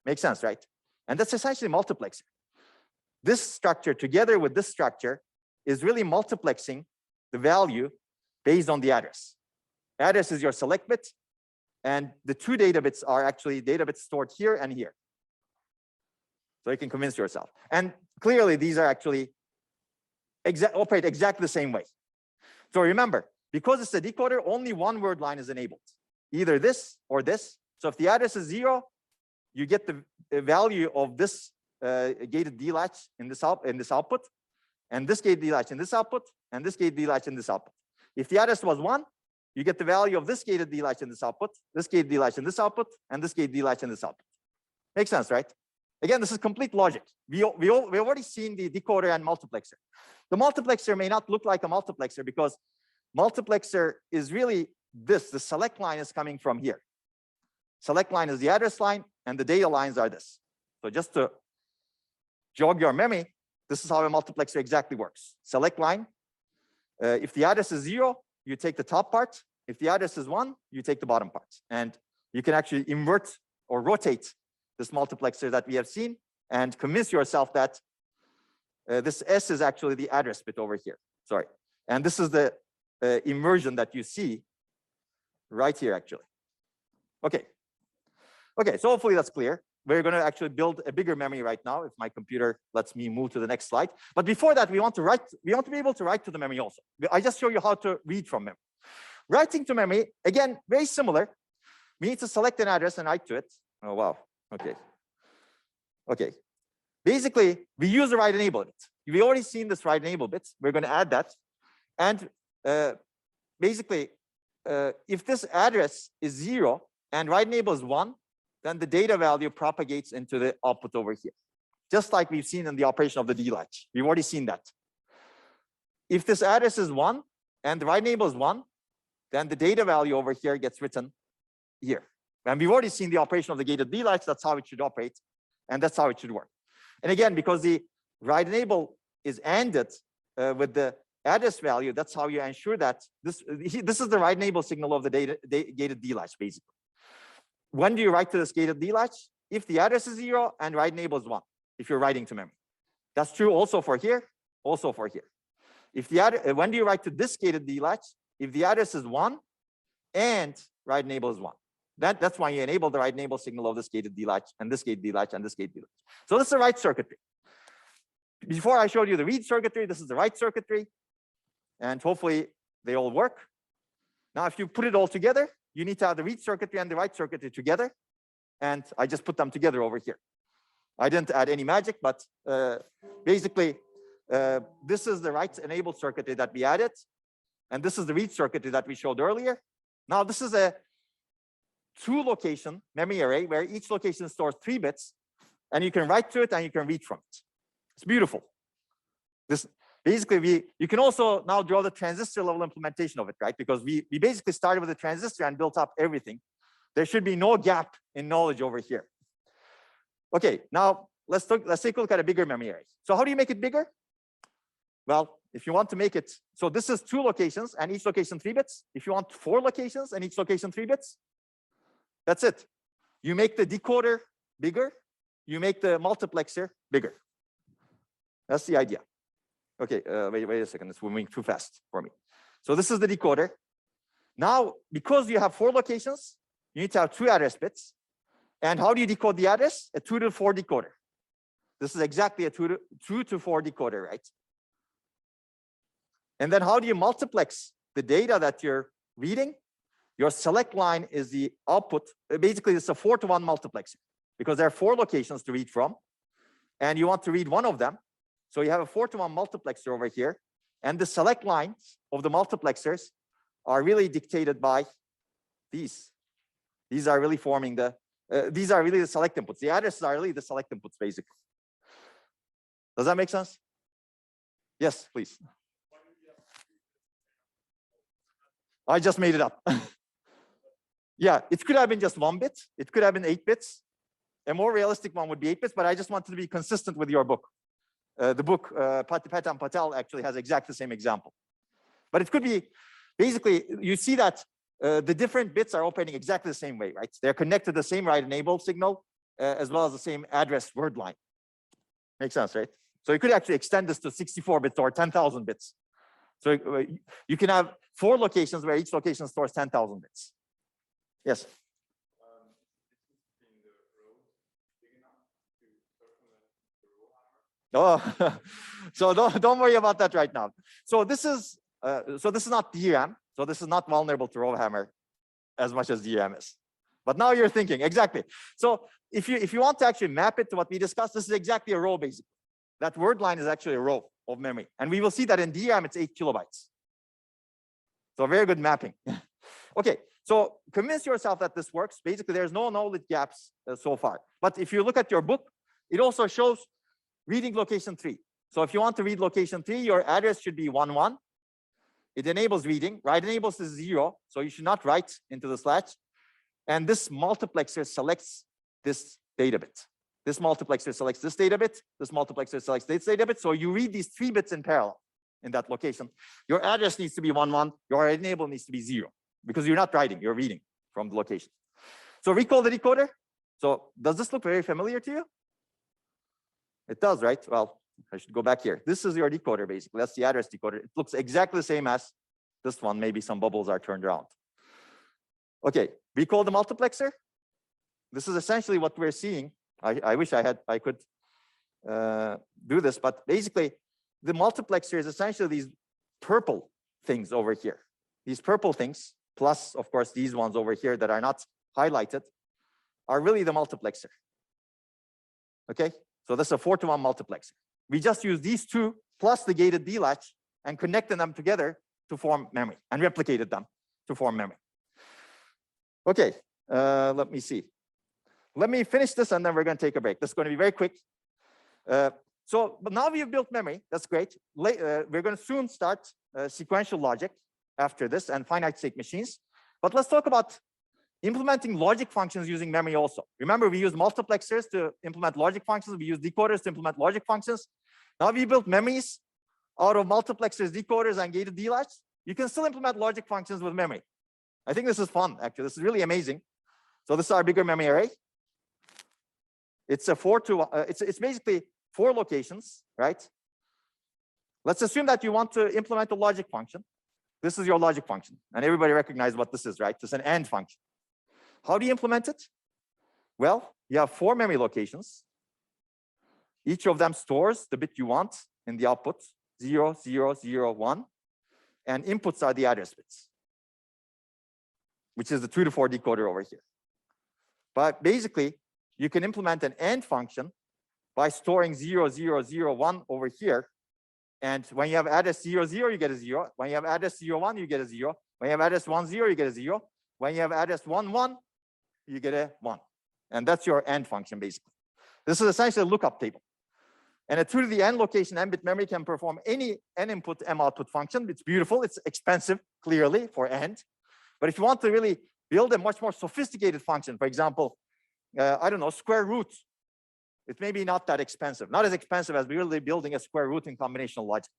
Makes sense, right? And that's essentially multiplexing. This structure together with this structure is really multiplexing the value based on the address. Address is your select bit, and the 2 data bits are actually data bits stored here and here. So you can convince yourself. And clearly, these are actually operate exactly the same way. So remember, because it's a decoder, only one word line is enabled, either this or this. So if the address is 0, you get the value of this gated D latch in this output, and this gated D latch in this output, and this gated D latch in this output. If the address was 1, you get the value of this gated D latch in this output, this gated D latch in this output, and this gated D latch in this output. Makes sense, right? Again, this is complete logic. We've already seen the decoder and multiplexer. The multiplexer may not look like a multiplexer because multiplexer is really this. The select line is coming from here. Select line is the address line, and the data lines are this. So just to jog your memory, this is how a multiplexer exactly works. Select line. If the address is 0, you take the top part. If the address is 1, you take the bottom part. And you can actually invert or rotate this multiplexer that we have seen and convince yourself that this S is actually the address bit over here. Sorry. And this is the inversion that you see right here, actually. Okay. Okay, so hopefully that's clear. We're going to actually build a bigger memory right now if my computer lets me move to the next slide. But before that, we want to be able to write to the memory also. I just show you how to read from memory. Writing to memory, again, very similar. We need to select an address and write to it. Oh, wow. Okay. Okay. Basically, we use the write enable bit. We've already seen this write enable bit. We're going to add that. And basically, if this address is 0 and write enable is 1, then the data value propagates into the output over here, just like we've seen in the operation of the D latch. We've already seen that. If this address is 1 and the write enable is 1, then the data value over here gets written here. And we've already seen the operation of the gated D latch. That's how it should operate, and that's how it should work. And again, because the write enable is ANDed with the address value, that's how you ensure that this is the write enable signal of the gated D latch, basically. When do you write to this gated D latch? If the address is 0 and write enable is 1, if you're writing to memory. That's true also for here, also for here. If when do you write to this gated D latch? If the address is 1 and write enable is 1. That's why you enable the write enable signal of this gated D latch and this gated D latch and this gated D latch. So this is the write circuitry. Before I showed you the read circuitry, this is the write circuitry. And hopefully they all work. Now, if you put it all together, you need to have the read circuitry and the write circuitry together. And I just put them together over here. I didn't add any magic, but basically, this is the write enabled circuitry that we added. And this is the read circuitry that we showed earlier. Now, this is a 2-location memory array where each location stores 3 bits. And you can write to it and you can read from it. It's beautiful. This basically, you can also now draw the transistor level implementation of it, right? Because we basically started with a transistor and built up everything. There should be no gap in knowledge over here. Okay, now let's take a look at a bigger memory array. So how do you make it bigger? Well, if you want to make it, so this is 2 locations and each location 3 bits. If you want 4 locations and each location 3 bits, that's it. You make the decoder bigger, you make the multiplexer bigger. That's the idea. Okay, wait a second, it's moving too fast for me. So this is the decoder. Now, because you have 4 locations, you need to have 2 address bits. And how do you decode the address? A 2 to 4 decoder. This is exactly a 2 to 4 decoder, right? And then how do you multiplex the data that you're reading? Your select line is the output. Basically, it's a 4 to 1 multiplexer because there are 4 locations to read from, and you want to read one of them. So you have a 4 to 1 multiplexer over here, and the select lines of the multiplexers are really dictated by these. These are really forming the. These are really the select inputs. The addresses are really the select inputs, basically. Does that make sense? Yes, please. I just made it up. Yeah, it could have been just 1 bit. It could have been 8 bits. A more realistic one would be 8 bits, but I just wanted to be consistent with your book. The book, Pat and Patel actually has exactly the same example. But it could be, basically, you see that the different bits are operating exactly the same way, right? They're connected to the same write enable signal, as well as the same address word line. Makes sense, right? So you could actually extend this to 64 bits or 10,000 bits. So you can have 4 locations where each location stores 10,000 bits. Yes. Oh, so don't worry about that right now. So this is not DRAM. So this is not vulnerable to RowHammer as much as DRAM is. But now you're thinking exactly. So if you want to actually map it to what we discussed, this is exactly a row basically. That word line is actually a row of memory, and we will see that in DRAM it's 8 kilobytes. So very good mapping. Okay, so convince yourself that this works. Basically, there's no knowledge gaps so far. But if you look at your book, it also shows reading location 3. So if you want to read location 3, your address should be 11. It enables reading. Write enables is 0, so you should not write into the latch. And this multiplexer selects this data bit. This multiplexer selects this data bit. This multiplexer selects this data bit. So you read these 3 bits in parallel in that location. Your address needs to be 11. Your enable needs to be 0 because you're not writing, you're reading from the location. So recall the decoder. So does this look very familiar to you? It does, right? Well, I should go back here. This is your decoder, basically. That's the address decoder. It looks exactly the same as this one. Maybe some bubbles are turned around. Okay, recall the multiplexer. This is essentially what we're seeing. I wish I could do this, but basically, the multiplexer is essentially these purple things over here. These purple things, plus, of course, these ones over here that are not highlighted, are really the multiplexer. Okay, so this is a 4 to 1 multiplexer. We just use these 2 plus the gated D latch and connected them together to form memory and replicated them to form memory. Okay, let me see. Let me finish this and then we're going to take a break. This is going to be very quick. But now we've built memory. That's great. We're going to soon start sequential logic after this and finite state machines. But let's talk about implementing logic functions using memory also. Remember, we use multiplexers to implement logic functions. We use decoders to implement logic functions. Now we built memories out of multiplexers, decoders, and gated D latch. You can still implement logic functions with memory. I think this is fun, actually. This is really amazing. So this is our bigger memory array. It's a 4 to it's basically 4 locations, right? Let's assume that you want to implement a logic function. This is your logic function, and everybody recognizes what this is, right? It's an AND function. How do you implement it? Well, you have 4 memory locations. Each of them stores the bit you want in the output, 0, 0, 0, 1, and inputs are the address bits, which is the 2 to 4 decoder over here. But basically, you can implement an AND function by storing 0, 0, 0, 1 over here. And when you have address 0, 0, you get a 0. When you have address 0, 1, you get a 0. When you have address 1, 0, you get a 0. When you have address 1, 1, you get a 1. And that's your AND function, basically. This is essentially a lookup table. And a 2 to the n location n-bit memory can perform any n input, m output function. It's beautiful. It's expensive, clearly, for AND. But if you want to really build a much more sophisticated function, for example, I don't know, square root, it may be not that expensive. Not as expensive as really building a square root in combinational logic.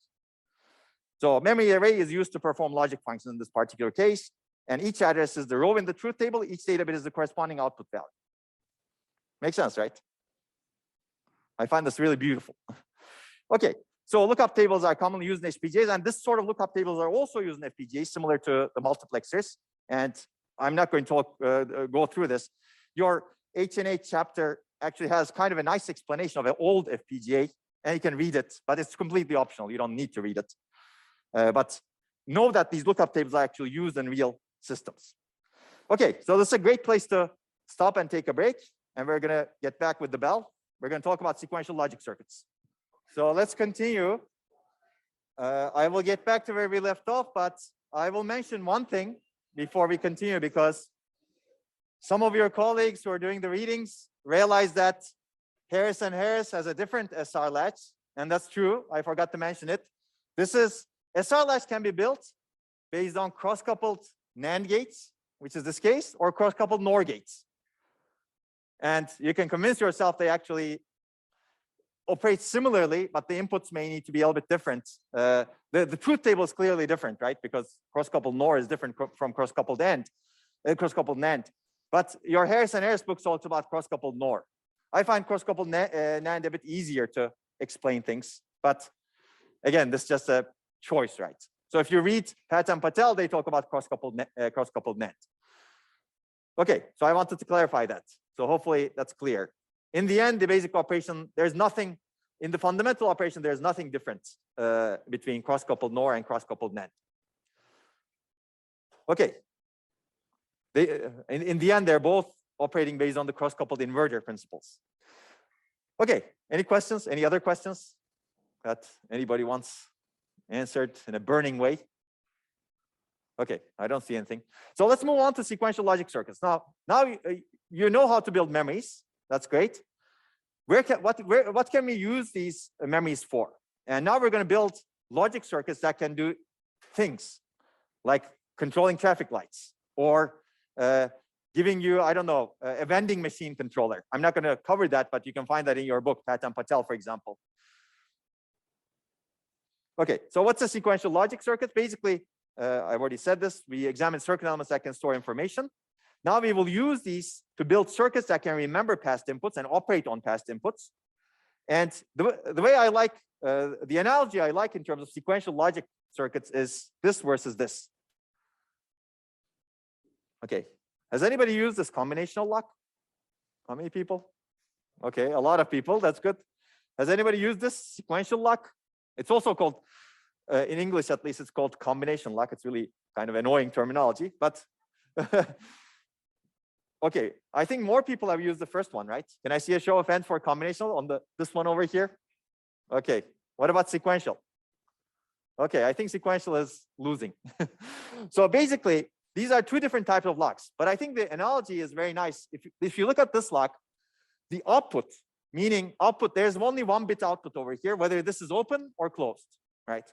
So memory array is used to perform logic functions in this particular case. And each address is the row in the truth table. Each data bit is the corresponding output value. Makes sense, right? I find this really beautiful. Okay, So lookup tables are commonly used in FPGAs, and this sort of lookup tables are also used in FPGAs, similar to the multiplexers. And I'm not going to go through this. Your H&H chapter actually has kind of a nice explanation of an old FPGA, and you can read it, but it's completely optional. You don't need to read it. But know that these lookup tables are actually used in real systems. Okay, so this is a great place to stop and take a break, and we're going to get back with the bell. We're going to talk about sequential logic circuits. So let's continue. I will get back to where we left off, but I will mention one thing before we continue, because some of your colleagues who are doing the readings realize that Harris and Harris has a different SR latch, and that's true. I forgot to mention it. SR latch can be built based on cross-coupled NAND gates, which is this case, or cross-coupled NOR gates. And you can convince yourself they actually operate similarly, but the inputs may need to be a little bit different. The truth table is clearly different, right? Because cross-coupled NOR is different from cross-coupled NAND. But your Harris and Harris book talks about cross-coupled NOR. I find cross-coupled NAND a bit easier to explain things, but again, this is just a choice, right? So if you read Pat and Patel, they talk about cross-coupled NAND. Okay, so I wanted to clarify that. So hopefully that's clear. In the end, the basic operation, there's nothing, in the fundamental operation, there's nothing different between cross-coupled NOR and cross-coupled NAND. Okay. In the end, they're both operating based on the cross-coupled inverter principles. Okay, any questions? Any other questions that anybody wants answered in a burning way? Okay, I don't see anything. So let's move on to sequential logic circuits. Now you know how to build memories. That's great. What can we use these memories for? And now we're going to build logic circuits that can do things like controlling traffic lights, or giving you, I don't know, a vending machine controller. I'm not going to cover that, but you can find that in your book, Pat and Patel, for example. Okay, so what's a sequential logic circuit? Basically, I've already said this. We examine circuit elements that can store information. Now we will use these to build circuits that can remember past inputs and operate on past inputs. And the way I like, the analogy I like in terms of sequential logic circuits is this versus this. Okay, has anybody used this combinational lock? How many people? Okay, a lot of people, that's good. Has anybody used this sequential lock? It's also called, in English at least, it's called combination lock. It's really kind of annoying terminology, but okay, I think more people have used the first one, right? Can I see a show of hands for combinational on this one over here? Okay, what about sequential? Okay, I think sequential is losing. So basically, these are two different types of locks, but I think the analogy is very nice. If you look at this lock, the output, meaning output, there's only one bit output over here, whether this is open or closed, right?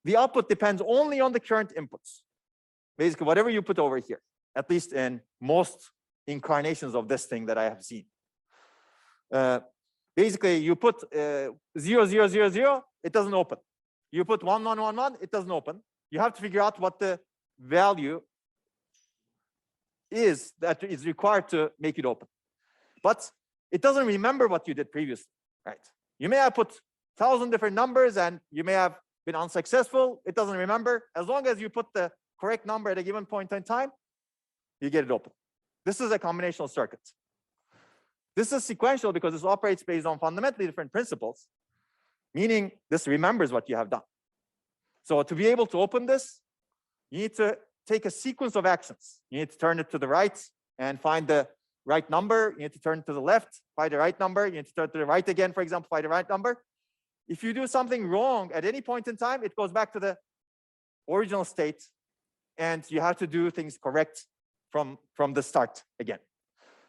The output depends only on the current inputs. Basically, whatever you put over here, at least in most incarnations of this thing that I have seen. Basically, you put 0, 0, 0, 0, it doesn't open. You put 1, 1, 1, 1, it doesn't open. You have to figure out what the value is that is required to make it open. But it doesn't remember what you did previously, right? You may have put 1,000 different numbers and you may have been unsuccessful. It doesn't remember. As long as you put the correct number at a given point in time, you get it open. This is a combinational circuit. This is sequential because this operates based on fundamentally different principles, meaning this remembers what you have done. So to be able to open this, you need to take a sequence of actions. You need to turn it to the right and find the right number. You need to turn it to the left, find the right number. You need to turn to the right again, for example, find the right number. If you do something wrong at any point in time, it goes back to the original state, and you have to do things correct from the start again.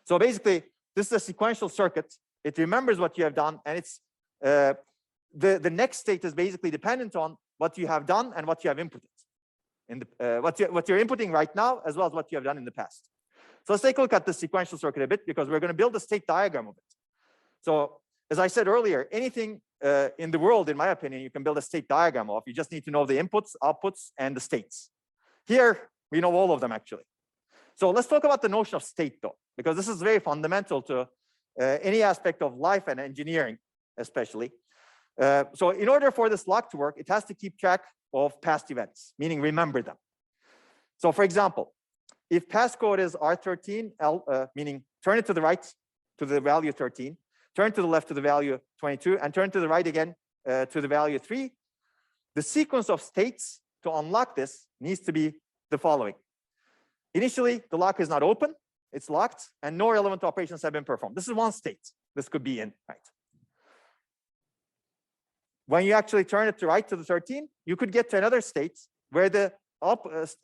So basically, this is a sequential circuit. It remembers what you have done, and it's the next state is basically dependent on what you have done and what you have inputted. What you're inputting right now, as well as what you have done in the past. So let's take a look at the sequential circuit a bit, because we're going to build a state diagram of it. So as I said earlier, anything in the world, in my opinion, you can build a state diagram of. You just need to know the inputs, outputs, and the states. Here, we know all of them, actually. So let's talk about the notion of state, though, because this is very fundamental to any aspect of life and engineering, especially. So in order for this lock to work, it has to keep track of past events, meaning remember them. So for example, if passcode is R13, meaning turn it to the right to the value 13, turn to the left to the value 22, and turn to the right again to the value 3, the sequence of states to unlock this needs to be the following. Initially, the lock is not open, it's locked, and no relevant operations have been performed. This is one state this could be in, right? When you actually turn it to right to the 13, you could get to another state where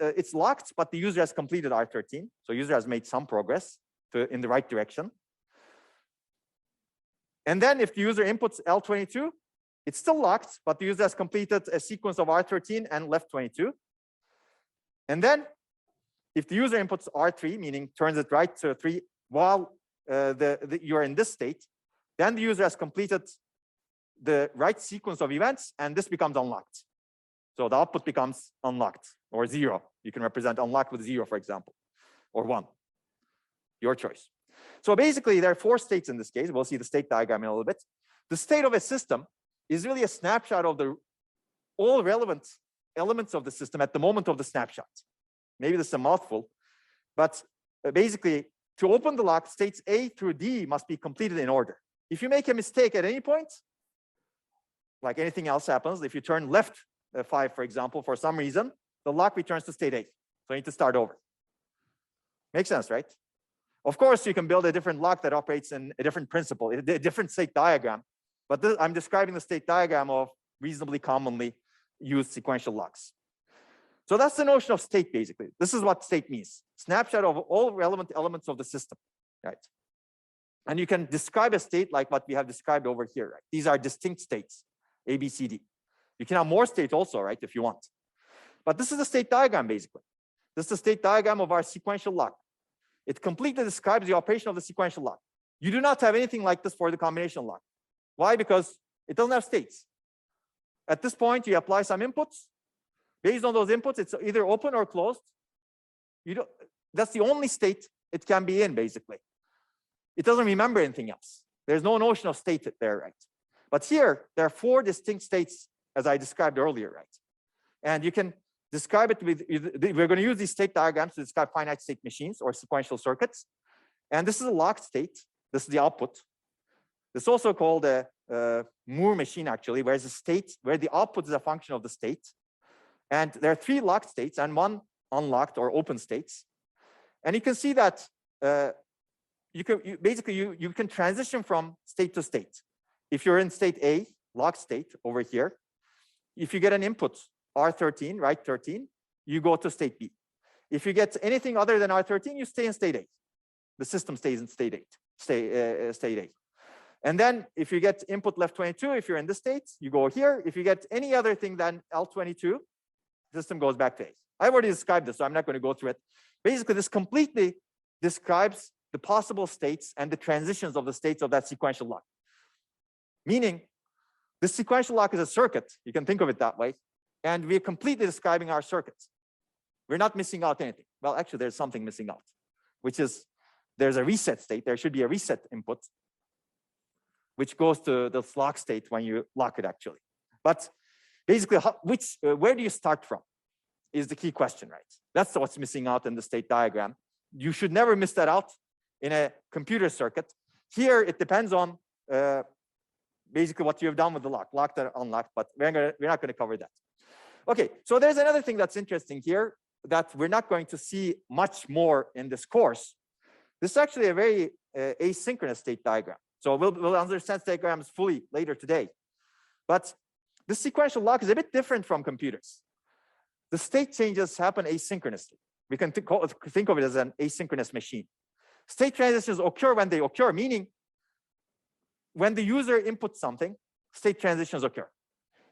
it's locked, but the user has completed R13. So user has made some progress in the right direction. And then if the user inputs L22, it's still locked, but the user has completed a sequence of R13 and left 22. And then if the user inputs R3, meaning turns it right to 3 while you're in this state, then the user has completed the right sequence of events, and this becomes unlocked. So the output becomes unlocked, or 0. You can represent unlocked with 0, for example, or 1. Your choice. So basically, there are 4 states in this case. We'll see the state diagram in a little bit. The state of a system is really a snapshot of all relevant elements of the system at the moment of the snapshot. Maybe this is a mouthful, but basically, to open the lock, states A through D must be completed in order. If you make a mistake at any point, like anything else happens, if you turn left 5, for example, for some reason, the lock returns to state A. So you need to start over. Makes sense, right? Of course, you can build a different lock that operates in a different principle, a different state diagram. But I'm describing the state diagram of reasonably commonly used sequential locks. So that's the notion of state, basically. This is what state means. Snapshot of all relevant elements of the system, right? And you can describe a state like what we have described over here, right? These are distinct states, A, B, C, D. You can have more states also, right, if you want. But this is the state diagram, basically. This is the state diagram of our sequential lock. It completely describes the operation of the sequential lock. You do not have anything like this for the combination lock. Why? Because it doesn't have states. At this point, you apply some inputs. Based on those inputs, it's either open or closed. That's the only state it can be in, basically. It doesn't remember anything else. There's no notion of state there, right? But here, there are 4 distinct states, as I described earlier, right? And you can describe it with, we're going to use these state diagrams to describe finite state machines or sequential circuits. And this is a locked state. This is the output. This is also called a Moore machine, actually, where the output is a function of the state. And there are 3 locked states and 1 unlocked or open states. And you can see that you can transition from state to state. If you're in state A, locked state over here, if you get an input R13, right 13, you go to state B. If you get anything other than R13, you stay in state A. The system stays in state A. And then if you get input left 22, if you're in the state, you go here. If you get any other thing than L22, the system goes back to A. I've already described this, so I'm not going to go through it. Basically, this completely describes the possible states and the transitions of the states of that sequential lock. Meaning, this sequential lock is a circuit. You can think of it that way. And we're completely describing our circuits. We're not missing out anything. Well, actually, there's something missing out, which is there's a reset state. There should be a reset input, which goes to the lock state when you lock it, actually. But basically, where do you start from is the key question, right? That's what's missing out in the state diagram. You should never miss that out in a computer circuit. Here, it depends on basically what you have done with the lock, locked or unlocked, but we're not going to cover that. Okay, so there's another thing that's interesting here that we're not going to see much more in this course. This is actually a very asynchronous state diagram. So we'll understand state diagrams fully later today. But this sequential lock is a bit different from computers. The state changes happen asynchronously. We can think of it as an asynchronous machine. State transitions occur when they occur, meaning when the user inputs something, state transitions occur.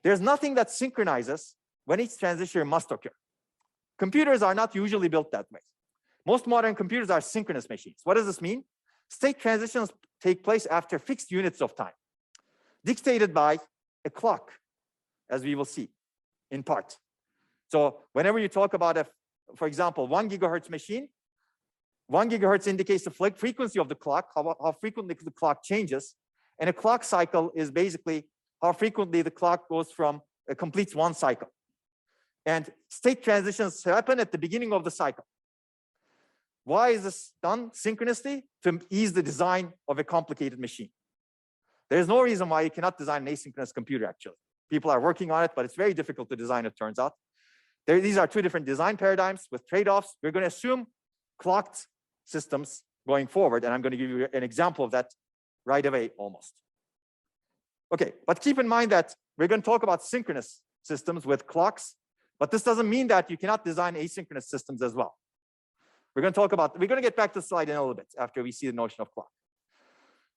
There's nothing that synchronizes when each transition must occur. Computers are not usually built that way. Most modern computers are synchronous machines. What does this mean? State transitions take place after fixed units of time, dictated by a clock, as we will see in part. So whenever you talk about for example, 1 gigahertz machine, 1 gigahertz indicates the frequency of the clock, how frequently the clock changes. And a clock cycle is basically how frequently the clock goes from completes one cycle. And state transitions happen at the beginning of the cycle. Why is this done synchronously? To ease the design of a complicated machine. There's no reason why you cannot design an asynchronous computer, actually. People are working on it, but it's very difficult to design, it turns out. These are two different design paradigms with trade-offs. We're going to assume clocked systems going forward, and I'm going to give you an example of that right away, almost. Okay, but keep in mind that we're going to talk about synchronous systems with clocks, but this doesn't mean that you cannot design asynchronous systems as well. We're going to get back to the slide in a little bit after we see the notion of clock.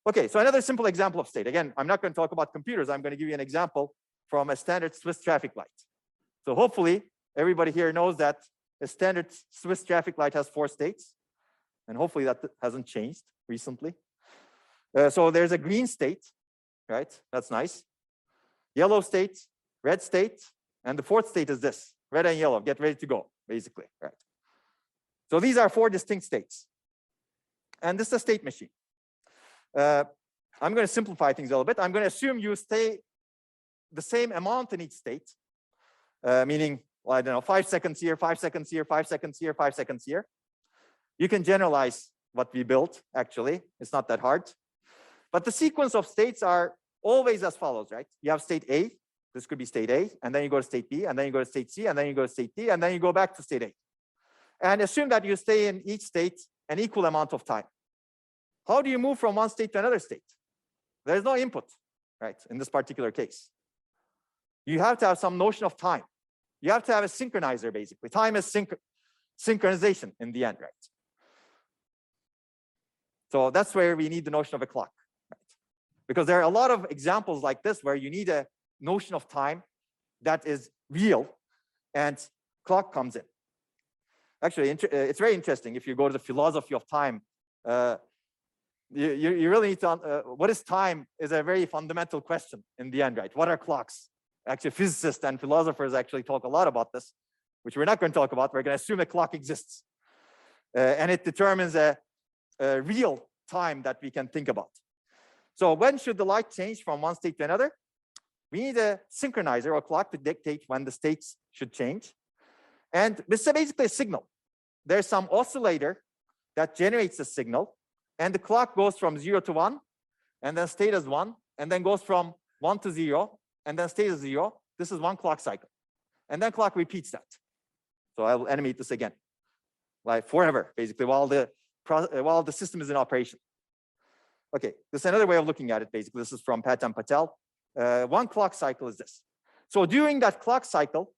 Okay, so another simple example of state. Again, I'm not going to talk about computers. I'm going to give you an example from a standard Swiss traffic light. So hopefully everybody here knows that a standard Swiss traffic light has 4 states, and hopefully that hasn't changed recently. So there's a green state, right? That's nice. Yellow state, red state, and the 4th state is this, red and yellow. Get ready to go, basically, right? So these are 4 distinct states. And this is a state machine. I'm going to simplify things a little bit. I'm going to assume you stay the same amount in each state, meaning, well, I don't know, 5 seconds here, 5 seconds here, 5 seconds here, 5 seconds here. You can generalize what we built, actually. It's not that hard. But the sequence of states are always as follows, right? You have state A. This could be state A, and then you go to state B, and then you go to state C, and then you go to state D, and then you go back to state A. And assume that you stay in each state an equal amount of time. How do you move from one state to another state? There's no input, right, in this particular case. You have to have some notion of time. You have to have a synchronizer, basically. Time is synchronization in the end, right? So that's where we need the notion of a clock, right? Because there are a lot of examples like this where you need a notion of time that is real, and clock comes in. Actually, it's very interesting. If you go to the philosophy of time, you really need to, what is time is a very fundamental question in the end, right? What are clocks? Actually, physicists and philosophers actually talk a lot about this, which we're not going to talk about. We're going to assume a clock exists. And it determines a real time that we can think about. So when should the light change from one state to another? We need a synchronizer or clock to dictate when the states should change. And this is basically a signal. There's some oscillator that generates a signal, and the clock goes from 0 to 1, and then state as 1, and then goes from 1 to 0, and then state as 0. This is one clock cycle. And then clock repeats that. So I will animate this again, like forever, basically, while the system is in operation. Okay, this is another way of looking at it, basically. This is from Pat and Patel. One clock cycle is this. So during that clock cycle,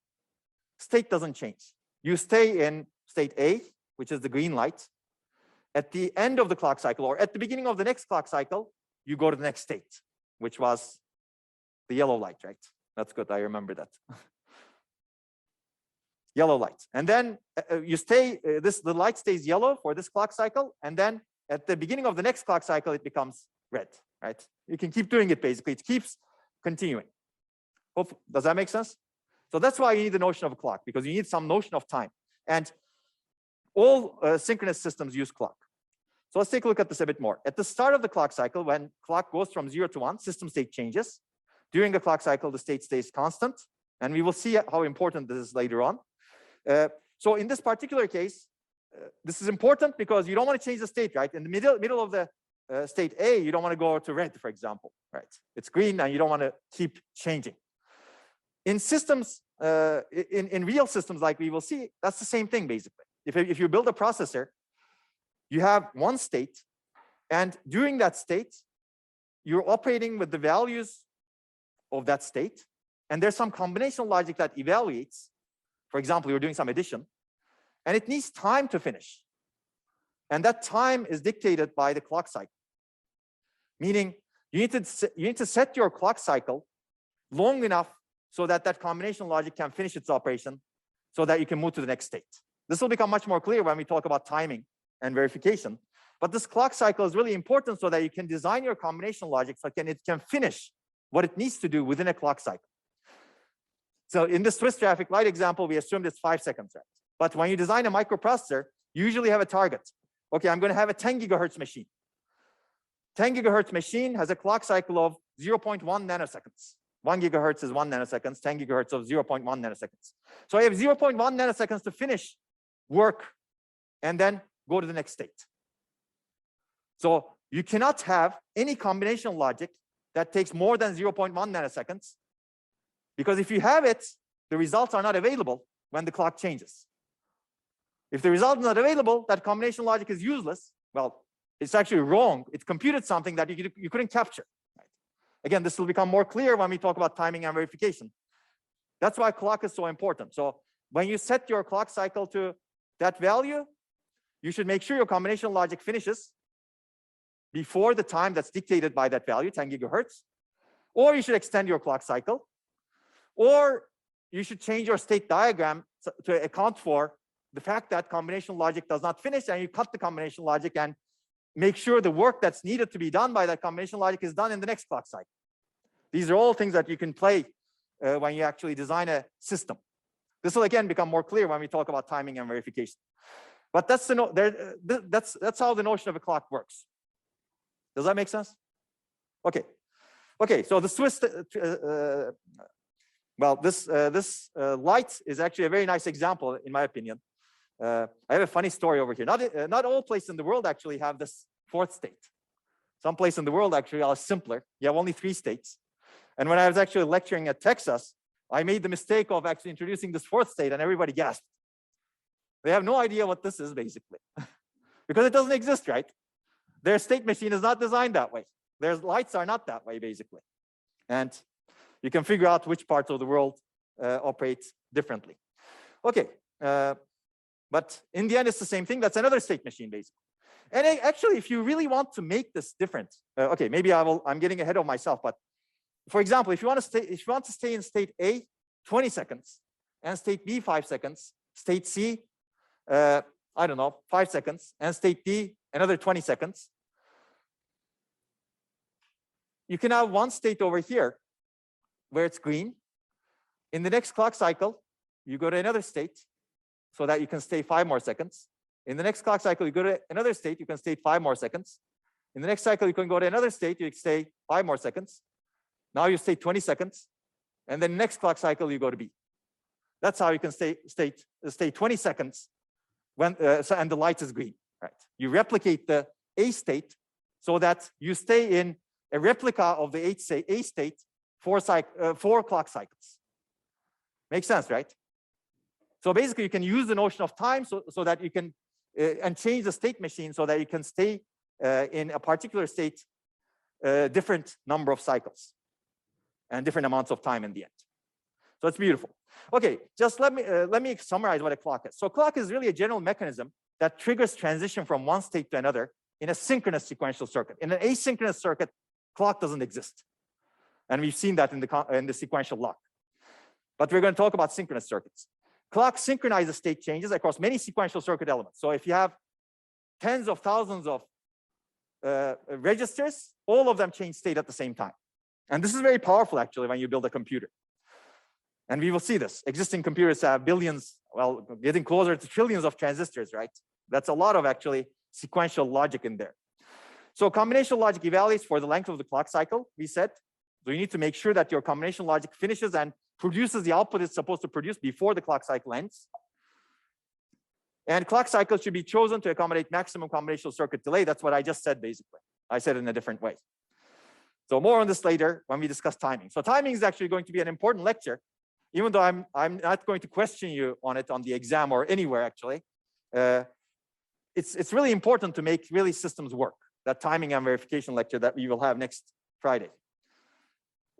state doesn't change. You stay in state A, which is the green light. At the end of the clock cycle, or at the beginning of the next clock cycle, you go to the next state, which was the yellow light, right? That's good, I remember that. Yellow light. And then you stay, the light stays yellow for this clock cycle, and then at the beginning of the next clock cycle, it becomes red, right? You can keep doing it, basically. It keeps continuing. Does that make sense? So that's why you need the notion of a clock, because you need some notion of time. And all synchronous systems use clock. So let's take a look at this a bit more. At the start of the clock cycle, when clock goes from 0 to 1, system state changes. During the clock cycle, the state stays constant. And we will see how important this is later on. So in this particular case, this is important because you don't want to change the state, right? In the middle of the state A, you don't want to go to red, for example, right? It's green and you don't want to keep changing. In systems, in real systems like we will see, that's the same thing, basically. If you build a processor, you have one state, and during that state, you're operating with the values of that state, and there's some combinational logic that evaluates. For example, you're doing some addition, and it needs time to finish. And that time is dictated by the clock cycle. Meaning, you need to set your clock cycle long enough so that that combinational logic can finish its operation so that you can move to the next state. This will become much more clear when we talk about timing and verification. But this clock cycle is really important so that you can design your combinational logic so it can finish what it needs to do within a clock cycle. So in the Swiss traffic light example, we assumed it's 5 seconds, right? But when you design a microprocessor, you usually have a target. Okay, I'm going to have a 10 gigahertz machine. 10 gigahertz machine has a clock cycle of 0.1 nanoseconds. 1 gigahertz is 1 nanoseconds, 10 gigahertz of 0.1 nanoseconds. So I have 0.1 nanoseconds to finish work and then go to the next state. So you cannot have any combination logic that takes more than 0.1 nanoseconds, because if you have it, the results are not available when the clock changes. If the result is not available, that combination logic is useless. Well, it's actually wrong. It computed something that you couldn't capture. Right? Again, this will become more clear when we talk about timing and verification. That's why clock is so important. So when you set your clock cycle to that value, you should make sure your combination logic finishes before the time that's dictated by that value, 10 gigahertz, or you should extend your clock cycle, or you should change your state diagram to account for the fact that combination logic does not finish, and you cut the combination logic and make sure the work that's needed to be done by that combination logic is done in the next clock cycle. These are all things that you can play when you actually design a system. This will again become more clear when we talk about timing and verification. But that's how the notion of a clock works. Does that make sense? Okay. Okay. So the Swiss, this light is actually a very nice example, in my opinion. I have a funny story over here. Not all places in the world actually have this fourth state. Some places in the world actually are simpler. You have only 3 states. And when I was actually lecturing at Texas, I made the mistake of actually introducing this fourth state, and everybody gasped. They have no idea what this is, basically, because it doesn't exist, right? Their state machine is not designed that way. Their lights are not that way, basically. And you can figure out which parts of the world operate differently. Okay, but in the end, it's the same thing. That's another state machine, basically. And actually, if you really want to make this different, okay, maybe I'm getting ahead of myself, but for example, if you want to stay in state A 20 seconds, and state B 5 seconds, state C, I don't know, 5 seconds, and state D another 20 seconds, you can have one state over here where it's green. In the next clock cycle, you go to another state so that you can stay 5 more seconds. In the next clock cycle, you go to another state, you can stay 5 more seconds. In the next cycle, you can go to another state, you stay 5 more seconds. Now you stay 20 seconds. And then next clock cycle, you go to B. That's how you can stay 20 seconds when and the light is green. Right? You replicate the A state so that you stay in a replica of the A state 4 clock cycles. Makes sense, right? So basically, you can use the notion of time so that you can and change the state machine so that you can stay in a particular state different number of cycles and different amounts of time in the end. So it's beautiful. Okay, just let me summarize what a clock is. So a clock is really a general mechanism that triggers transition from one state to another in a synchronous sequential circuit. In an asynchronous circuit, clock doesn't exist. And we've seen that in the sequential lock. But we're going to talk about synchronous circuits. Clock synchronizes state changes across many sequential circuit elements. So if you have tens of thousands of registers, all of them change state at the same time. And this is very powerful, actually, when you build a computer. And we will see this. Existing computers have billions, well, getting closer to trillions of transistors, right? That's a lot of actually sequential logic in there. So combination logic evaluates for the length of the clock cycle, we said. So you need to make sure that your combination logic finishes and produces the output it's supposed to produce before the clock cycle ends. And clock cycles should be chosen to accommodate maximum combinational circuit delay. That's what I just said, basically. I said it in a different way. So more on this later when we discuss timing. So timing is actually going to be an important lecture, even though I'm not going to question you on it on the exam or anywhere, actually. It's really important to make really systems work, that timing and verification lecture that we will have next Friday.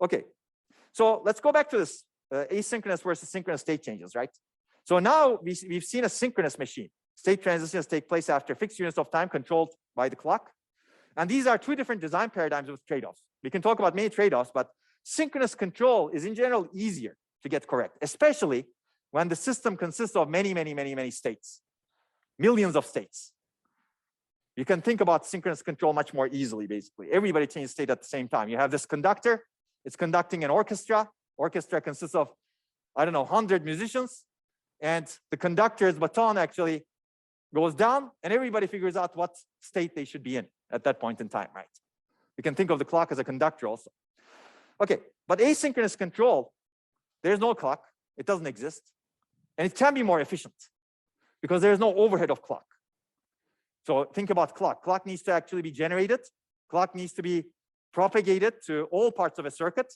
Okay, so let's go back to this asynchronous versus synchronous state changes, right? So now we've seen a synchronous machine. State transitions take place after fixed units of time controlled by the clock. And these are 2 different design paradigms with trade-offs. We can talk about many trade-offs, but synchronous control is in general easier to get correct, especially when the system consists of many states, millions of states. You can think about synchronous control much more easily, basically. Everybody changes state at the same time. You have this conductor, it's conducting an orchestra. Orchestra consists of, I don't know, 100 musicians, and the conductor's baton actually goes down, and everybody figures out what state they should be in at that point in time, right? You can think of the clock as a conductor also. Okay, But asynchronous control, there's no clock. It doesn't exist. And it can be more efficient because there's no overhead of clock. So think about clock. Clock needs to actually be generated. Clock needs to be propagated to all parts of a circuit.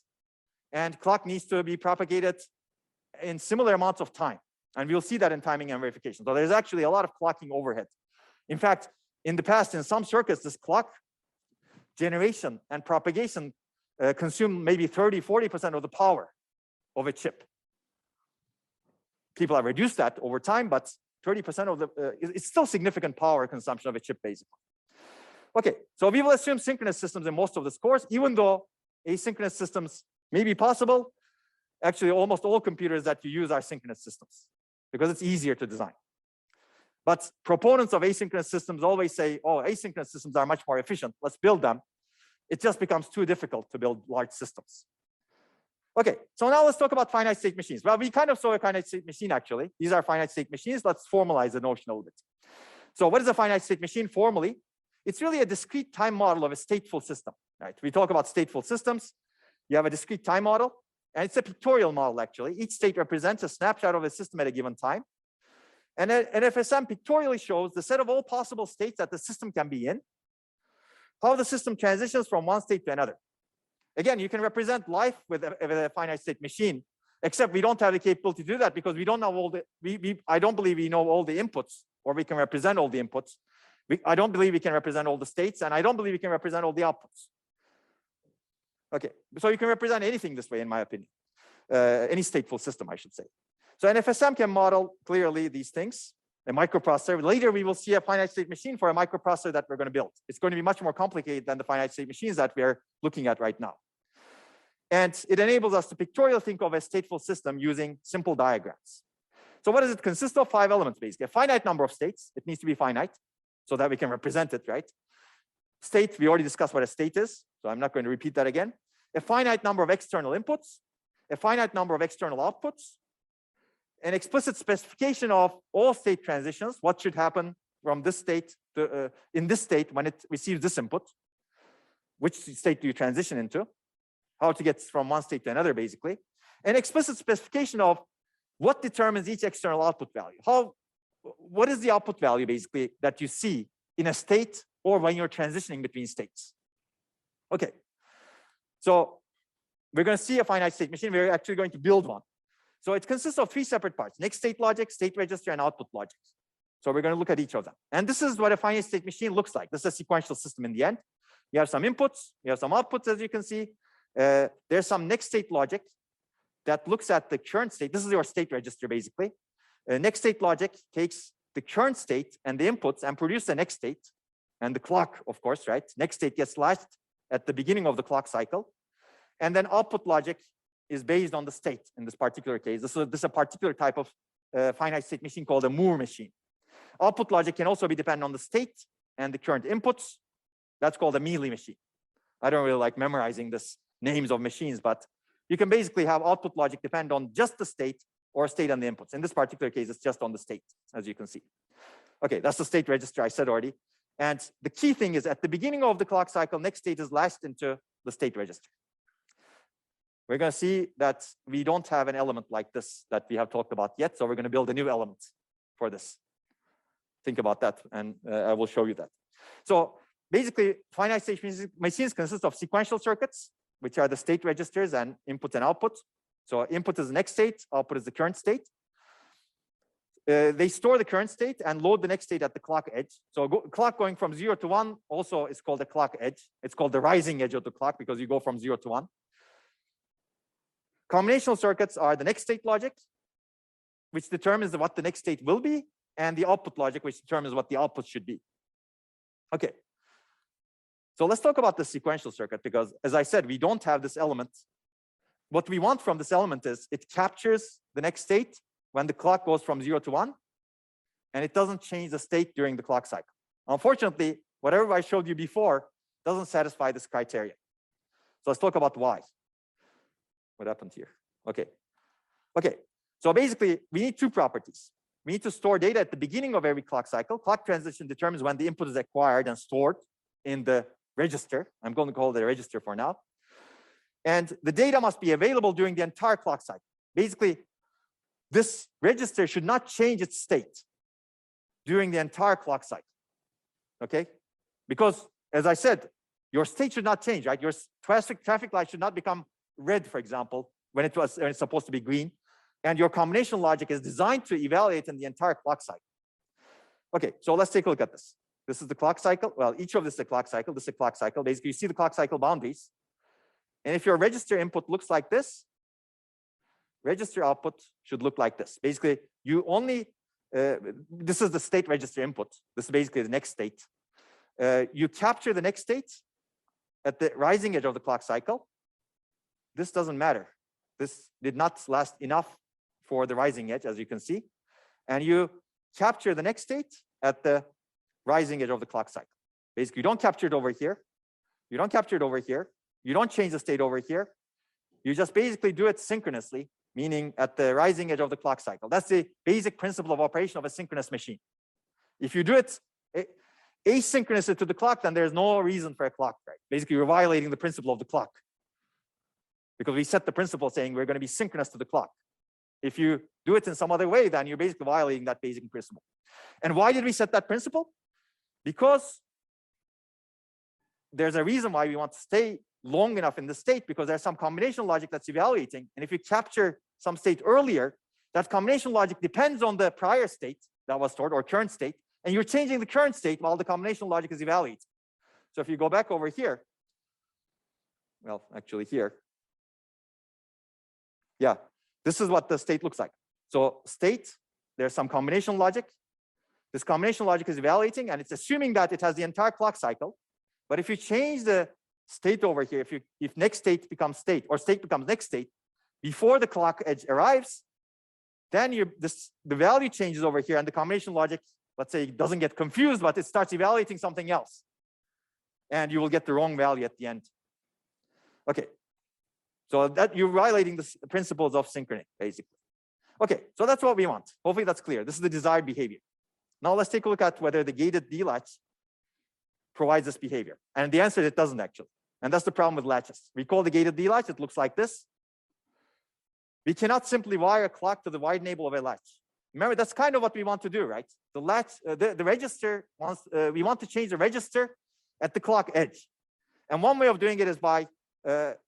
And clock needs to be propagated in similar amounts of time. And we'll see that in timing and verification. So there's actually a lot of clocking overhead. In fact, in the past, in some circuits, this clock generation and propagation consume maybe 30–40% of the power of a chip. People have reduced that over time, but 30% of the it's still significant power consumption of a chip, basically. Okay, so we will assume synchronous systems in most of this course, even though asynchronous systems may be possible. Actually, almost all computers that you use are synchronous systems because it's easier to design. But proponents of asynchronous systems always say, oh, asynchronous systems are much more efficient. Let's build them. It just becomes too difficult to build large systems. Okay, so now let's talk about finite state machines. Well, we kind of saw a finite state machine, actually. These are finite state machines. Let's formalize the notion a little bit. So what is a finite state machine formally? It's really a discrete time model of a stateful system, right? We talk about stateful systems. You have a discrete time model, and it's a pictorial model, actually. Each state represents a snapshot of a system at a given time. And an FSM pictorially shows the set of all possible states that the system can be in, how the system transitions from one state to another. Again, you can represent life with a finite state machine, except we don't have the capability to do that because we don't know all the, I don't believe we know all the inputs, or we can represent all the inputs. I don't believe we can represent all the states, and I don't believe we can represent all the outputs. Okay, so you can represent anything this way, in my opinion. Any stateful system, I should say. So an FSM can model clearly these things. A microprocessor. Later, we will see a finite state machine for a microprocessor that we're going to build. It's going to be much more complicated than the finite state machines that we're looking at right now. And it enables us to pictorially think of a stateful system using simple diagrams. So what does it consist of? 5 elements, basically. A finite number of states. It needs to be finite so that we can represent it, right? State, we already discussed what a state is, so I'm not going to repeat that again. A finite number of external inputs, a finite number of external outputs, an explicit specification of all state transitions, what should happen from this state to in this state when it receives this input, which state do you transition into, how to get from one state to another, basically. An explicit specification of what determines each external output value. What is the output value, basically, that you see in a state or when you're transitioning between states? Okay, so we're going to see a finite state machine. We're actually going to build one. So it consists of 3 separate parts: next state logic, state register, and output logic. So we're going to look at each of them. And this is what a finite state machine looks like. This is a sequential system in the end. You have some inputs, you have some outputs, as you can see. There's some next state logic that looks at the current state. This is your state register, basically. Next state logic takes the current state and the inputs and produces the next state. And the clock, of course, right? Next state gets latched at the beginning of the clock cycle. And then output logic is based on the state in this particular case. This is a particular type of finite state machine called a Moore machine. Output logic can also be dependent on the state and the current inputs. That's called a Mealy machine. I don't really like memorizing this names of machines, but you can basically have output logic depend on just the state or state and the inputs. In this particular case, it's just on the state, as you can see. Okay, that's the state register I said already. And the key thing is at the beginning of the clock cycle, next state is latched into the state register. We're going to see that we don't have an element like this that we have talked about yet. So we're going to build a new element for this. Think about that, and I will show you that. So basically, finite state machines consist of sequential circuits, which are the state registers and input and output. So input is the next state, output is the current state. They store the current state and load the next state at the clock edge. So clock going from 0 to 1 also is called the clock edge. It's called the rising edge of the clock because you go from 0 to 1. Combinational circuits are the next state logic, which determines what the next state will be, and the output logic, which determines what the output should be. Okay. So let's talk about the sequential circuit, because as I said, we don't have this element. What we want from this element is it captures the next state when the clock goes from 0 to 1, and it doesn't change the state during the clock cycle. Unfortunately, whatever I showed you before doesn't satisfy this criteria. So let's talk about why. What happened here? Okay. Okay. So basically, we need 2 properties. We need to store data at the beginning of every clock cycle. Clock transition determines when the input is acquired and stored in the register. I'm going to call it a register for now. And the data must be available during the entire clock cycle. Basically, this register should not change its state during the entire clock cycle. Okay? Because, as I said, your state should not change, right? Your traffic light should not become red, for example, when it's supposed to be green. And your combination logic is designed to evaluate in the entire clock cycle. Okay, so let's take a look at this. This is the clock cycle. Well, each of this is a clock cycle. This is a clock cycle. Basically, you see the clock cycle boundaries. And if your register input looks like this, register output should look like this. Basically, you only, this is the state register input. This is basically the next state. You capture the next state at the rising edge of the clock cycle. This doesn't matter. This did not last enough for the rising edge, as you can see. And you capture the next state at the rising edge of the clock cycle. Basically, you don't capture it over here. You don't capture it over here. You don't change the state over here. You just basically do it synchronously, meaning at the rising edge of the clock cycle. That's the basic principle of operation of a synchronous machine. If you do it asynchronously to the clock, then there's no reason for a clock, right? Basically, you're violating the principle of the clock, because we set the principle saying we're going to be synchronous to the clock. If you do it in some other way, then you're basically violating that basic principle. And why did we set that principle? Because there's a reason why we want to stay long enough in the state, because there's some combination logic that's evaluating. And if you capture some state earlier, that combination logic depends on the prior state that was stored, or current state, and you're changing the current state while the combination logic is evaluating. So if you go back over here, well, actually here, yeah, this is what the state looks like. So state, there's some combination logic. This combination logic is evaluating, and it's assuming that it has the entire clock cycle. But if you change the state over here, if next state becomes state, or state becomes next state, before the clock edge arrives, then the value changes over here, and the combination logic, let's say, doesn't get confused, but it starts evaluating something else. And you will get the wrong value at the end. Okay. So that you're violating the principles of synchrony, basically. Okay, so that's what we want. Hopefully that's clear. This is the desired behavior. Now let's take a look at whether the gated D latch provides this behavior. And the answer is it doesn't actually. And that's the problem with latches. We call the gated D latch, it looks like this. We cannot simply wire a clock to the wide enable of a latch. Remember, that's kind of what we want to do, right? The latch, the register wants, we want to change the register at the clock edge. And one way of doing it is by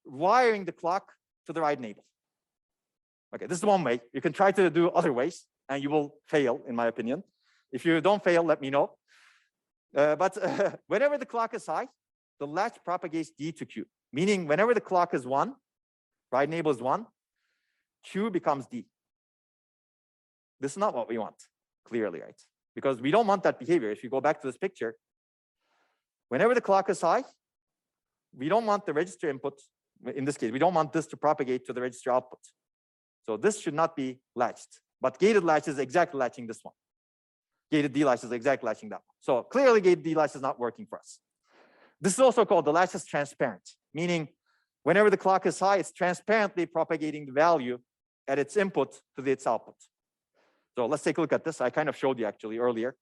wiring the clock to the right enable. Okay, this is one way. You can try to do other ways, and you will fail, in my opinion. If you don't fail, let me know. But whenever the clock is high, the latch propagates D to Q, meaning whenever the clock is 1, right enable is 1, Q becomes D. This is not what we want, clearly, right? Because we don't want that behavior. If you go back to this picture, whenever the clock is high, we don't want the register input, in this case, we don't want this to propagate to the register output. So this should not be latched. But gated latch is exactly latching this one. Gated D latch is exactly latching that one. So clearly gated D latch is not working for us. This is also called the latch is transparent, meaning whenever the clock is high, it's transparently propagating the value at its input to its output. So let's take a look at this. I kind of showed you actually earlier.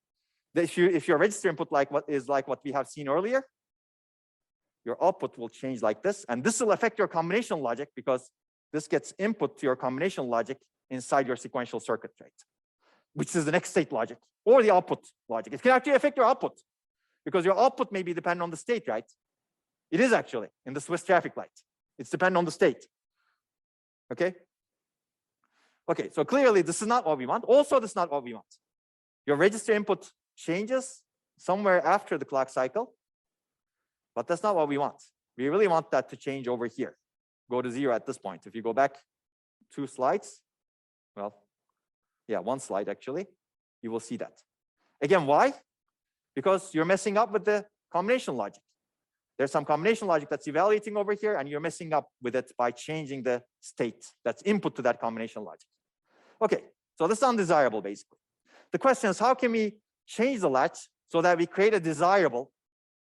If your register input is like what we have seen earlier, your output will change like this. And this will affect your combination logic, because this gets input to your combination logic inside your sequential circuit, right? Which is the next state logic, or the output logic. It can actually affect your output, because your output may be dependent on the state, right? It is actually in the Swiss traffic light. It's dependent on the state. Okay? Okay, so clearly this is not what we want. Also, this is not what we want. Your register input changes somewhere after the clock cycle, but that's not what we want. We really want that to change over here. Go to 0 at this point. If you go back 2 slides, well, yeah, 1 slide actually, you will see that. Again, why? Because you're messing up with the combination logic. There's some combination logic that's evaluating over here, and you're messing up with it by changing the state that's input to that combination logic. Okay, so this is undesirable, basically. The question is, how can we change the latch so that we create a desirable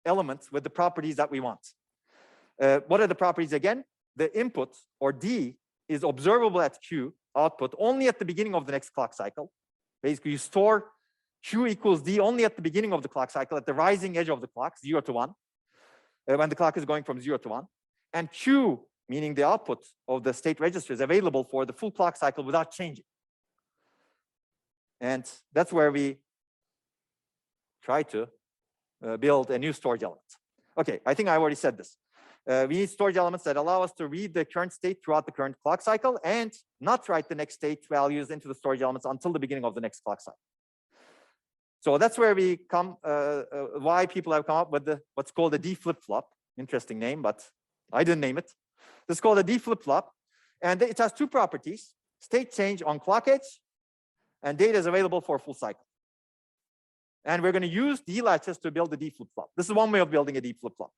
element with the properties that we want? What are the properties again? The input, or D, is observable at Q output only at the beginning of the next clock cycle. Basically, you store Q equals D only at the beginning of the clock cycle, at the rising edge of the clock, 0 to 1, when the clock is going from 0 to 1. And Q meaning the output of the state register is available for the full clock cycle without changing. And that's where we try to build a new storage element. Okay, I think I already said this. We need storage elements that allow us to read the current state throughout the current clock cycle and not write the next state values into the storage elements until the beginning of the next clock cycle. So that's where we come, why people have come up with what's called the D flip-flop. Interesting name, but I didn't name it. This is called a D flip-flop, and it has two properties: state change on clock edge, and data is available for a full cycle. And we're going to use D latches to build the D flip-flop. This is one way of building a D flip-flop.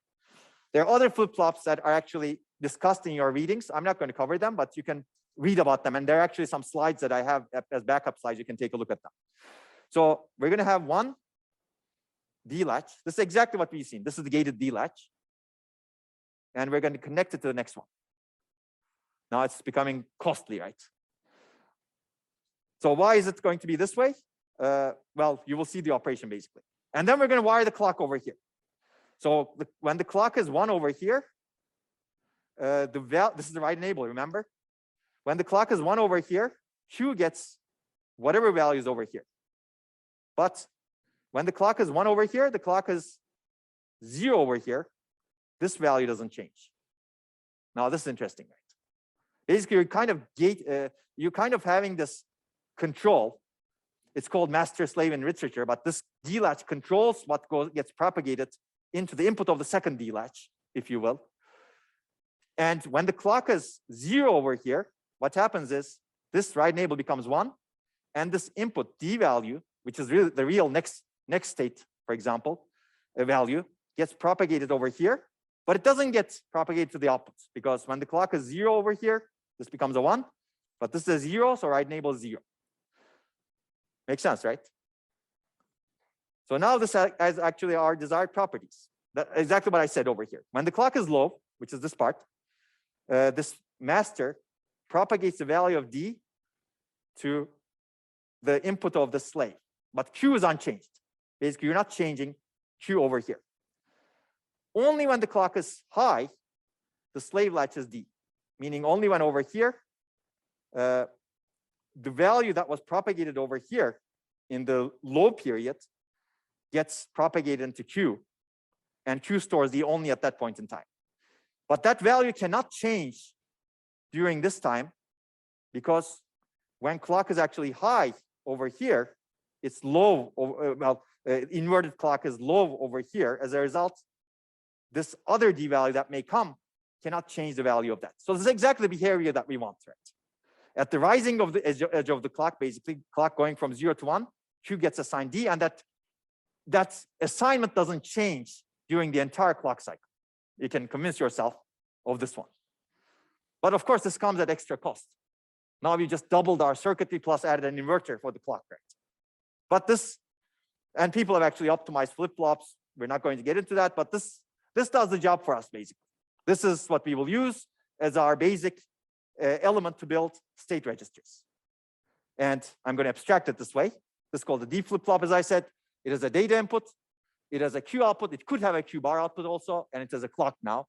There are other flip-flops that are actually discussed in your readings. I'm not going to cover them, but you can read about them. And there are actually some slides that I have as backup slides. You can take a look at them. So we're going to have one D latch. This is exactly what we've seen. This is the gated D latch. And we're going to connect it to the next one. Now it's becoming costly, right? So why is it going to be this way? Well, you will see the operation basically. And then we're going to wire the clock over here. So when the clock is 1 over here, this is the right enable, remember? When the clock is 1 over here, Q gets whatever value is over here. But when the clock is 1 over here, the clock is 0 over here, this value doesn't change. Now this is interesting, right? Basically, you're kind of having this control. It's called master-slave in literature, but this D latch controls what gets propagated into the input of the second D latch, if you will. And when the clock is 0 over here, what happens is this right enable becomes 1, and this input D value, which is really the real next state, for example, a value, gets propagated over here, but it doesn't get propagated to the outputs, because when the clock is 0 over here, this becomes a 1, but this is 0, so right enable is 0. Makes sense, right? So now this has actually our desired properties. That's exactly what I said over here. When the clock is low, which is this part, this master propagates the value of D to the input of the slave, but Q is unchanged. Basically, you're not changing Q over here. Only when the clock is high, the slave latches D, meaning only when over here, the value that was propagated over here in the low period gets propagated into Q, and Q stores D only at that point in time. But that value cannot change during this time, because when clock is actually high over here, it's low, inverted clock is low over here. As a result, this other D value that may come cannot change the value of that. So this is exactly the behavior that we want, right? At the rising of the edge of the clock, basically, clock going from 0 to 1, Q gets assigned D, and that assignment doesn't change during the entire clock cycle. You can convince yourself of this one. But of course, this comes at extra cost. Now we just doubled our circuitry plus added an inverter for the clock, right? But this, and people have actually optimized flip-flops. We're not going to get into that, but this does the job for us, basically. This is what we will use as our basic element to build state registers. And I'm going to abstract it this way. This is called the D flip-flop, as I said. It is a data input. It has a Q output. It could have a Q bar output also, and it has a clock now.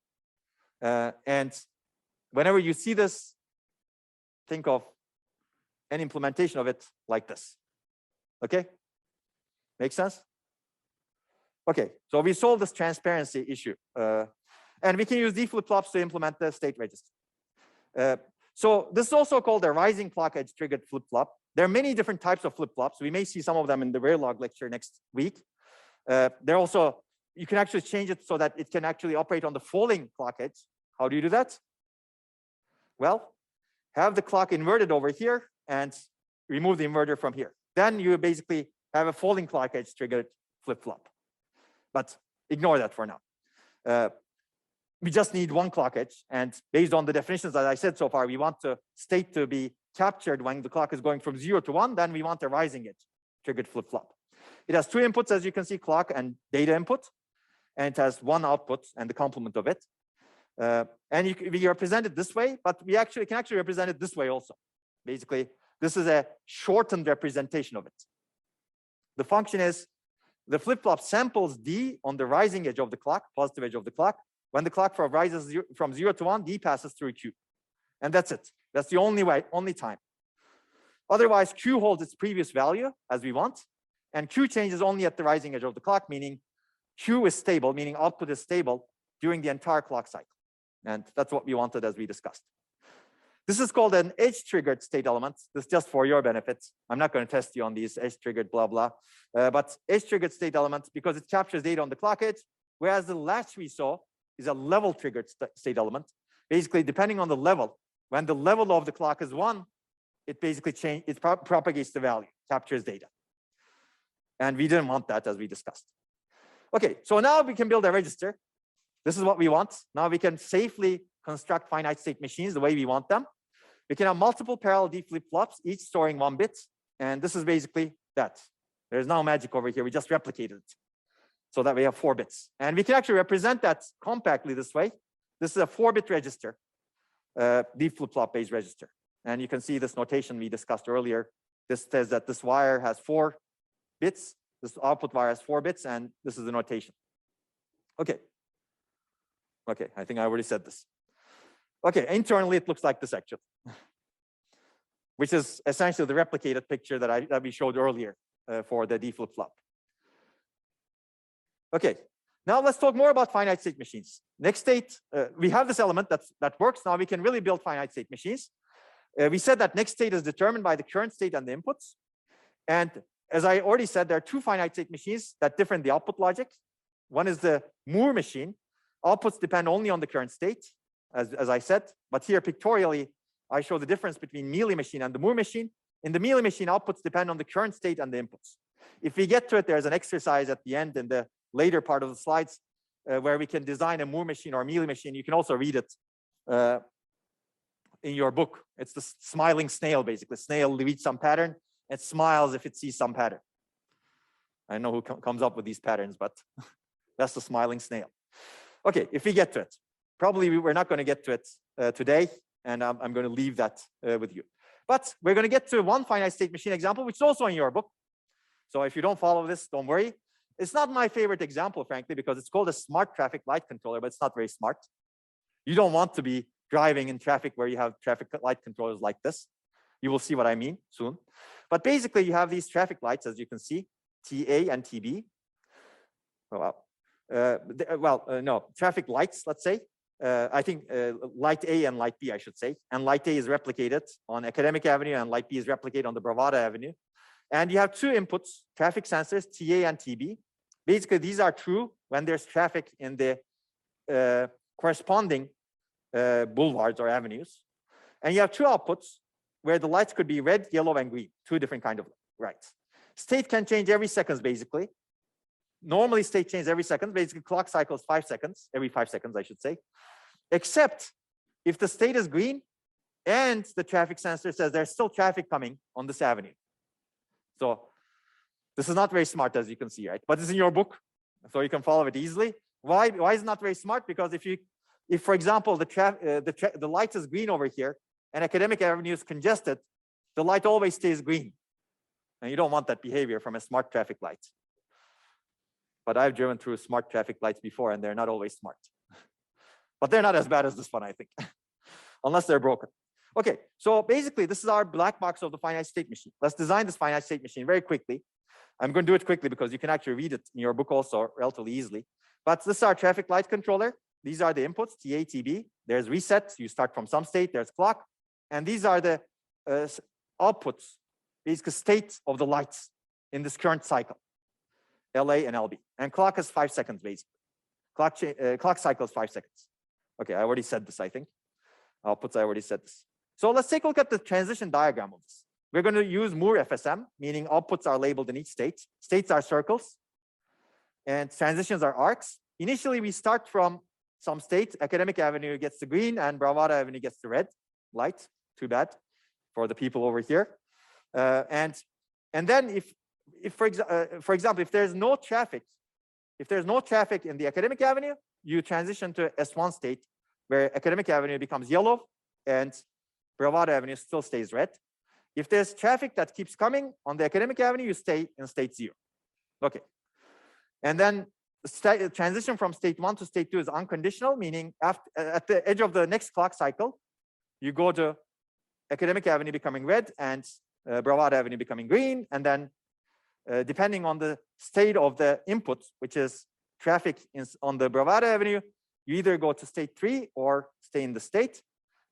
And whenever you see this, think of an implementation of it like this. Okay? Make sense? Okay, so we solved this transparency issue. And we can use D flip-flops to implement the state register. So this is also called a rising clock edge triggered flip-flop. There are many different types of flip-flops. We may see some of them in the Verilog lecture next week. There also, you can actually change it so that it can actually operate on the falling clock edge. How do you do that? Well, have the clock inverted over here and remove the inverter from here. Then you basically have a falling clock edge triggered flip-flop. But ignore that for now. We just need one clock edge, and based on the definitions that I said so far, we want the state to be captured when the clock is going from 0 to 1, then we want a rising edge triggered flip-flop. It has two inputs, as you can see, clock and data input, and it has one output and the complement of it. And we represent it this way, but we can actually represent it this way also. Basically, this is a shortened representation of it. The function is the flip-flop samples D on the rising edge of the clock, positive edge of the clock, when the clock rises from 0 to 1, D passes through Q. And that's it. That's the only time. Otherwise, Q holds its previous value as we want. And Q changes only at the rising edge of the clock, meaning Q is stable, meaning output is stable during the entire clock cycle. And that's what we wanted as we discussed. This is called an edge-triggered state element. This is just for your benefit. I'm not going to test you on these edge-triggered blah, blah. But edge-triggered state element, because it captures data on the clock edge, whereas the latch we saw is a level-triggered state element. Basically, depending on the level, when the level of the clock is 1, it basically propagates the value, captures data. And we didn't want that, as we discussed. Okay, so now we can build a register. This is what we want. Now we can safely construct finite state machines the way we want them. We can have multiple parallel D flip-flops, each storing 1 bit. And this is basically that. There's no magic over here. We just replicated it so that we have 4 bits. And we can actually represent that compactly this way. This is a 4-bit register, D flip-flop based register. And you can see this notation we discussed earlier. This says that this wire has 4 bits. This output wire has 4 bits, and this is the notation. Okay. Okay, I think I already said this. Okay, internally it looks like this actually, which is essentially the replicated picture that we showed earlier for the D flip-flop. Okay, now let's talk more about finite state machines. Next state, we have this element that works. Now we can really build finite state machines. We said that next state is determined by the current state and the inputs. And as I already said, there are 2 finite state machines that differ in the output logic. One is the Moore machine. Outputs depend only on the current state, as I said. But here pictorially, I show the difference between Mealy machine and the Moore machine. In the Mealy machine, outputs depend on the current state and the inputs. If we get to it, there's an exercise at the end in the later part of the slides where we can design a Moore machine or Mealy machine. You can also read it in your book. It's the smiling snail, basically. Snail reads some pattern. It smiles if it sees some pattern. I know who comes up with these patterns, but that's the smiling snail. Okay, if we get to it. Probably we're not going to get to it today, and I'm going to leave that with you. But we're going to get to one finite state machine example, which is also in your book. So if you don't follow this, don't worry. It's not my favorite example, frankly, because it's called a smart traffic light controller, but it's not very smart. You don't want to be driving in traffic where you have traffic light controllers like this. You will see what I mean soon. But basically, you have these traffic lights, as you can see, TA and TB. Oh, wow. No, traffic lights, let's say. I think light A and light B, I should say. And light A is replicated on Academic Avenue, and light B is replicated on the Bravada Avenue. And you have 2 inputs, traffic sensors, TA and TB. Basically, these are true when there's traffic in the corresponding boulevards or avenues. And you have 2 outputs where the lights could be red, yellow, and green, 2 different kinds of lights. State can change every seconds, basically. Normally, state changes every second. Basically, clock cycle is 5 seconds, every 5 seconds, I should say. Except if the state is green and the traffic sensor says there's still traffic coming on this avenue. So this is not very smart, as you can see, right? But it's in your book, so you can follow it easily. Why is it not very smart? Because if for example, the light is green over here and Academic Avenue is congested, the light always stays green. And you don't want that behavior from a smart traffic light. But I've driven through smart traffic lights before, and they're not always smart. But they're not as bad as this one, I think, unless they're broken. Okay, so basically, this is our black box of the finite state machine. Let's design this finite state machine very quickly. I'm going to do it quickly because you can actually read it in your book also relatively easily. But this is our traffic light controller. These are the inputs, TA, TB. There's reset. You start from some state. There's clock. And these are the outputs, basically state of the lights in this current cycle, LA and LB. And clock is 5 seconds, basically. Clock cycle is 5 seconds. Okay, I already said this, I think. Outputs, I already said this. So let's take a look at the transition diagram of this. We're going to use Moore FSM, meaning outputs are labeled in each state. States are circles, and transitions are arcs. Initially, we start from some state. Academic Avenue gets the green, and Bravada Avenue gets the red light. Too bad for the people over here. And then if for example, if there's no traffic in the Academic Avenue, you transition to S1 state where Academic Avenue becomes yellow and Bravada Avenue still stays red. If there's traffic that keeps coming on the Academic Avenue, you stay in state 0. Okay. And then the transition from state 1 to state 2 is unconditional, meaning at the edge of the next clock cycle, you go to Academic Avenue becoming red and Bravado Avenue becoming green. And then depending on the state of the input, which is traffic on the Bravado Avenue, you either go to state 3 or stay in the state.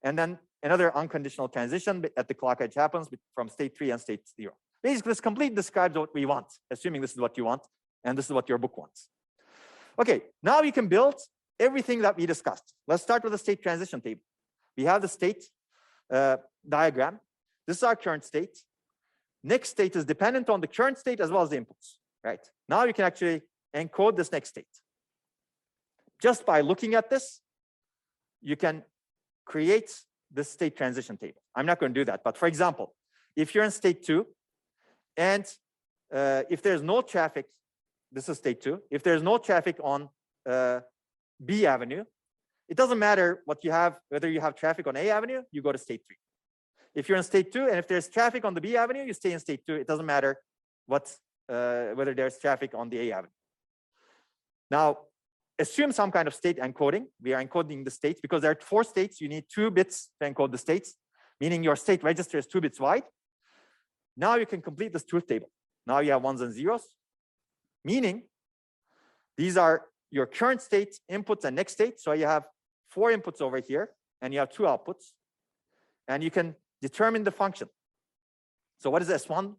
And then another unconditional transition at the clock edge happens from state 3 and state 0. Basically, this completely describes what we want, assuming this is what you want, and this is what your book wants. Okay, now you can build everything that we discussed. Let's start with the state transition table. We have the state diagram. This is our current state. Next state is dependent on the current state as well as the inputs, right? Now you can actually encode this next state. Just by looking at this, you can create the state transition table. I'm not going to do that, but for example, if you're in state 2, and if there's no traffic, this is state 2. If there's no traffic on B Avenue, it doesn't matter what you have, whether you have traffic on A Avenue, you go to state 3. If you're in state 2, and if there's traffic on the B Avenue, you stay in state 2. It doesn't matter whether there's traffic on the A Avenue. Now, assume some kind of state encoding. We are encoding the states because there are 4 states. You need 2 bits to encode the states, meaning your state register is 2 bits wide. Now you can complete this truth table. Now you have 1s and 0s, meaning these are your current state, inputs, and next state. So you have 4 inputs over here, and you have 2 outputs. And you can determine the function. So what is S1?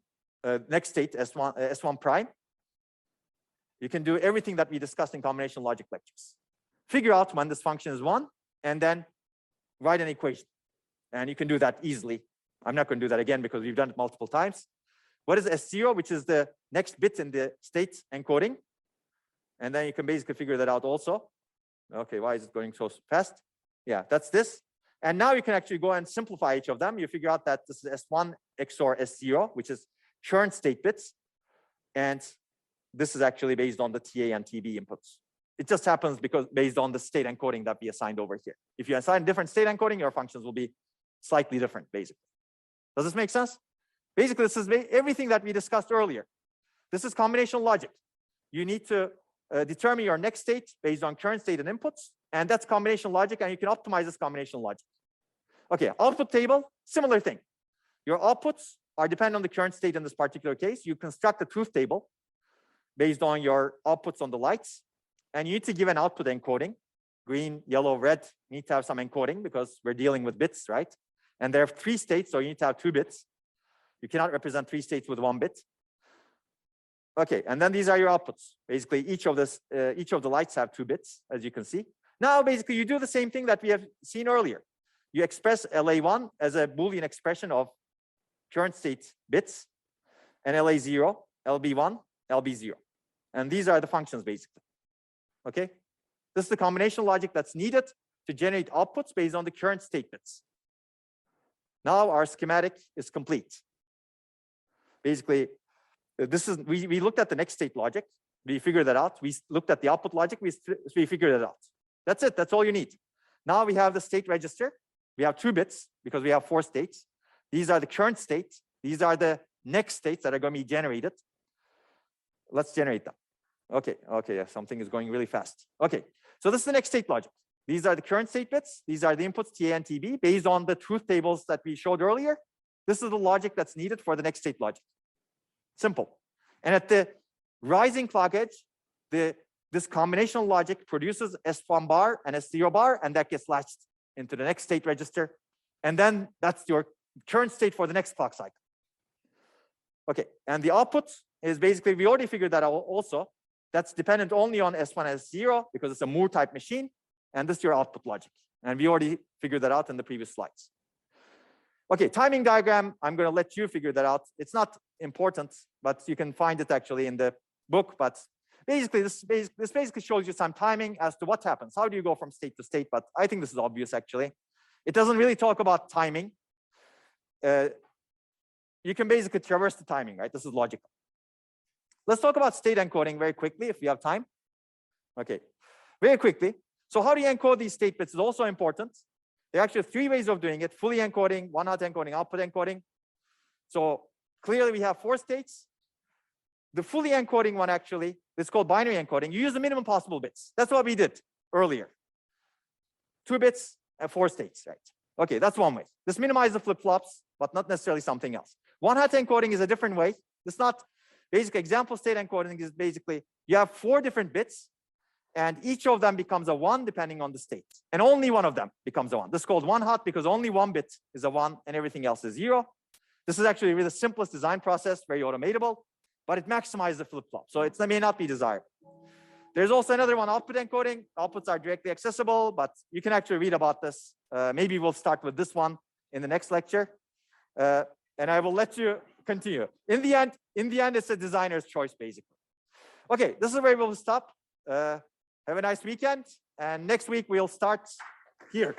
Next state, S1 prime. You can do everything that we discussed in combination logic lectures. Figure out when this function is 1, and then write an equation. And you can do that easily. I'm not going to do that again because we've done it multiple times. What is S0, which is the next bit in the state encoding? And then you can basically figure that out also. Okay, why is it going so fast? Yeah, that's this. And now you can actually go and simplify each of them. You figure out that this is S1 XOR S0, which is current state bits. And this is actually based on the TA and TB inputs. It just happens because based on the state encoding that we assigned over here. If you assign different state encoding, your functions will be slightly different, basically. Does this make sense? Basically, this is everything that we discussed earlier. This is combinational logic. You need to determine your next state based on current state and inputs, and that's combinational logic, and you can optimize this combinational logic. Okay, output table, similar thing. Your outputs are dependent on the current state in this particular case. You construct a truth table based on your outputs on the lights, and you need to give an output encoding. Green, yellow, red need to have some encoding because we're dealing with bits, right? And there are 3 states, so you need to have 2 bits. You cannot represent 3 states with 1 bit. Okay, and then these are your outputs. Basically, each of the lights have 2 bits, as you can see. Now, basically, you do the same thing that we have seen earlier. You express LA1 as a Boolean expression of current state bits, and LA0, LB1, LB0. And these are the functions, basically. Okay? This is the combinational logic that's needed to generate outputs based on the current state bits. Now our schematic is complete. Basically, this is we looked at the next state logic. We figured that out. We looked at the output logic. We figured it out. That's it. That's all you need. Now we have the state register. We have 2 bits because we have 4 states. These are the current states. These are the next states that are going to be generated. Let's generate them. Okay. Okay. Yeah, something is going really fast. Okay. So this is the next state logic. These are the current state bits. These are the inputs TA and TB based on the truth tables that we showed earlier. This is the logic that's needed for the next state logic. Simple. And at the rising clock edge, this combinational logic produces S1 bar and S0 bar, and that gets latched into the next state register. And then that's your current state for the next clock cycle. Okay, and the output is basically, we already figured that out also. That's dependent only on S1 and S0 because it's a Moore type machine. And this is your output logic. And we already figured that out in the previous slides. Okay, timing diagram, I'm going to let you figure that out. It's not important, but you can find it actually in the book. But basically, this basically shows you some timing as to what happens. How do you go from state to state? But I think this is obvious, actually. It doesn't really talk about timing. You can basically traverse the timing, right? This is logical. Let's talk about state encoding very quickly if we have time. Okay, very quickly. So how do you encode these state bits is also important. There are actually 3 ways of doing it: fully encoding, one-hot encoding, output encoding. So clearly we have 4 states. The fully encoding one, actually, it's called binary encoding. You use the minimum possible bits. That's what we did earlier. 2 bits and 4 states, right? Okay, that's one way. This minimizes the flip-flops, but not necessarily something else. One-hot encoding is a different way. It's not basic example state encoding is basically you have 4 different bits, and each of them becomes a 1 depending on the state. And only one of them becomes a 1. This is called one-hot because only 1 bit is a 1 and everything else is 0. This is actually really the simplest design process, very automatable, but it maximizes the flip-flop. So it may not be desirable. There's also another one, output encoding. Outputs are directly accessible, but you can actually read about this. Maybe we'll start with this one in the next lecture. And I will let you continue. In the end, it's a designer's choice, basically. Okay, this is where we'll stop. Have a nice weekend. And next week, we'll start here.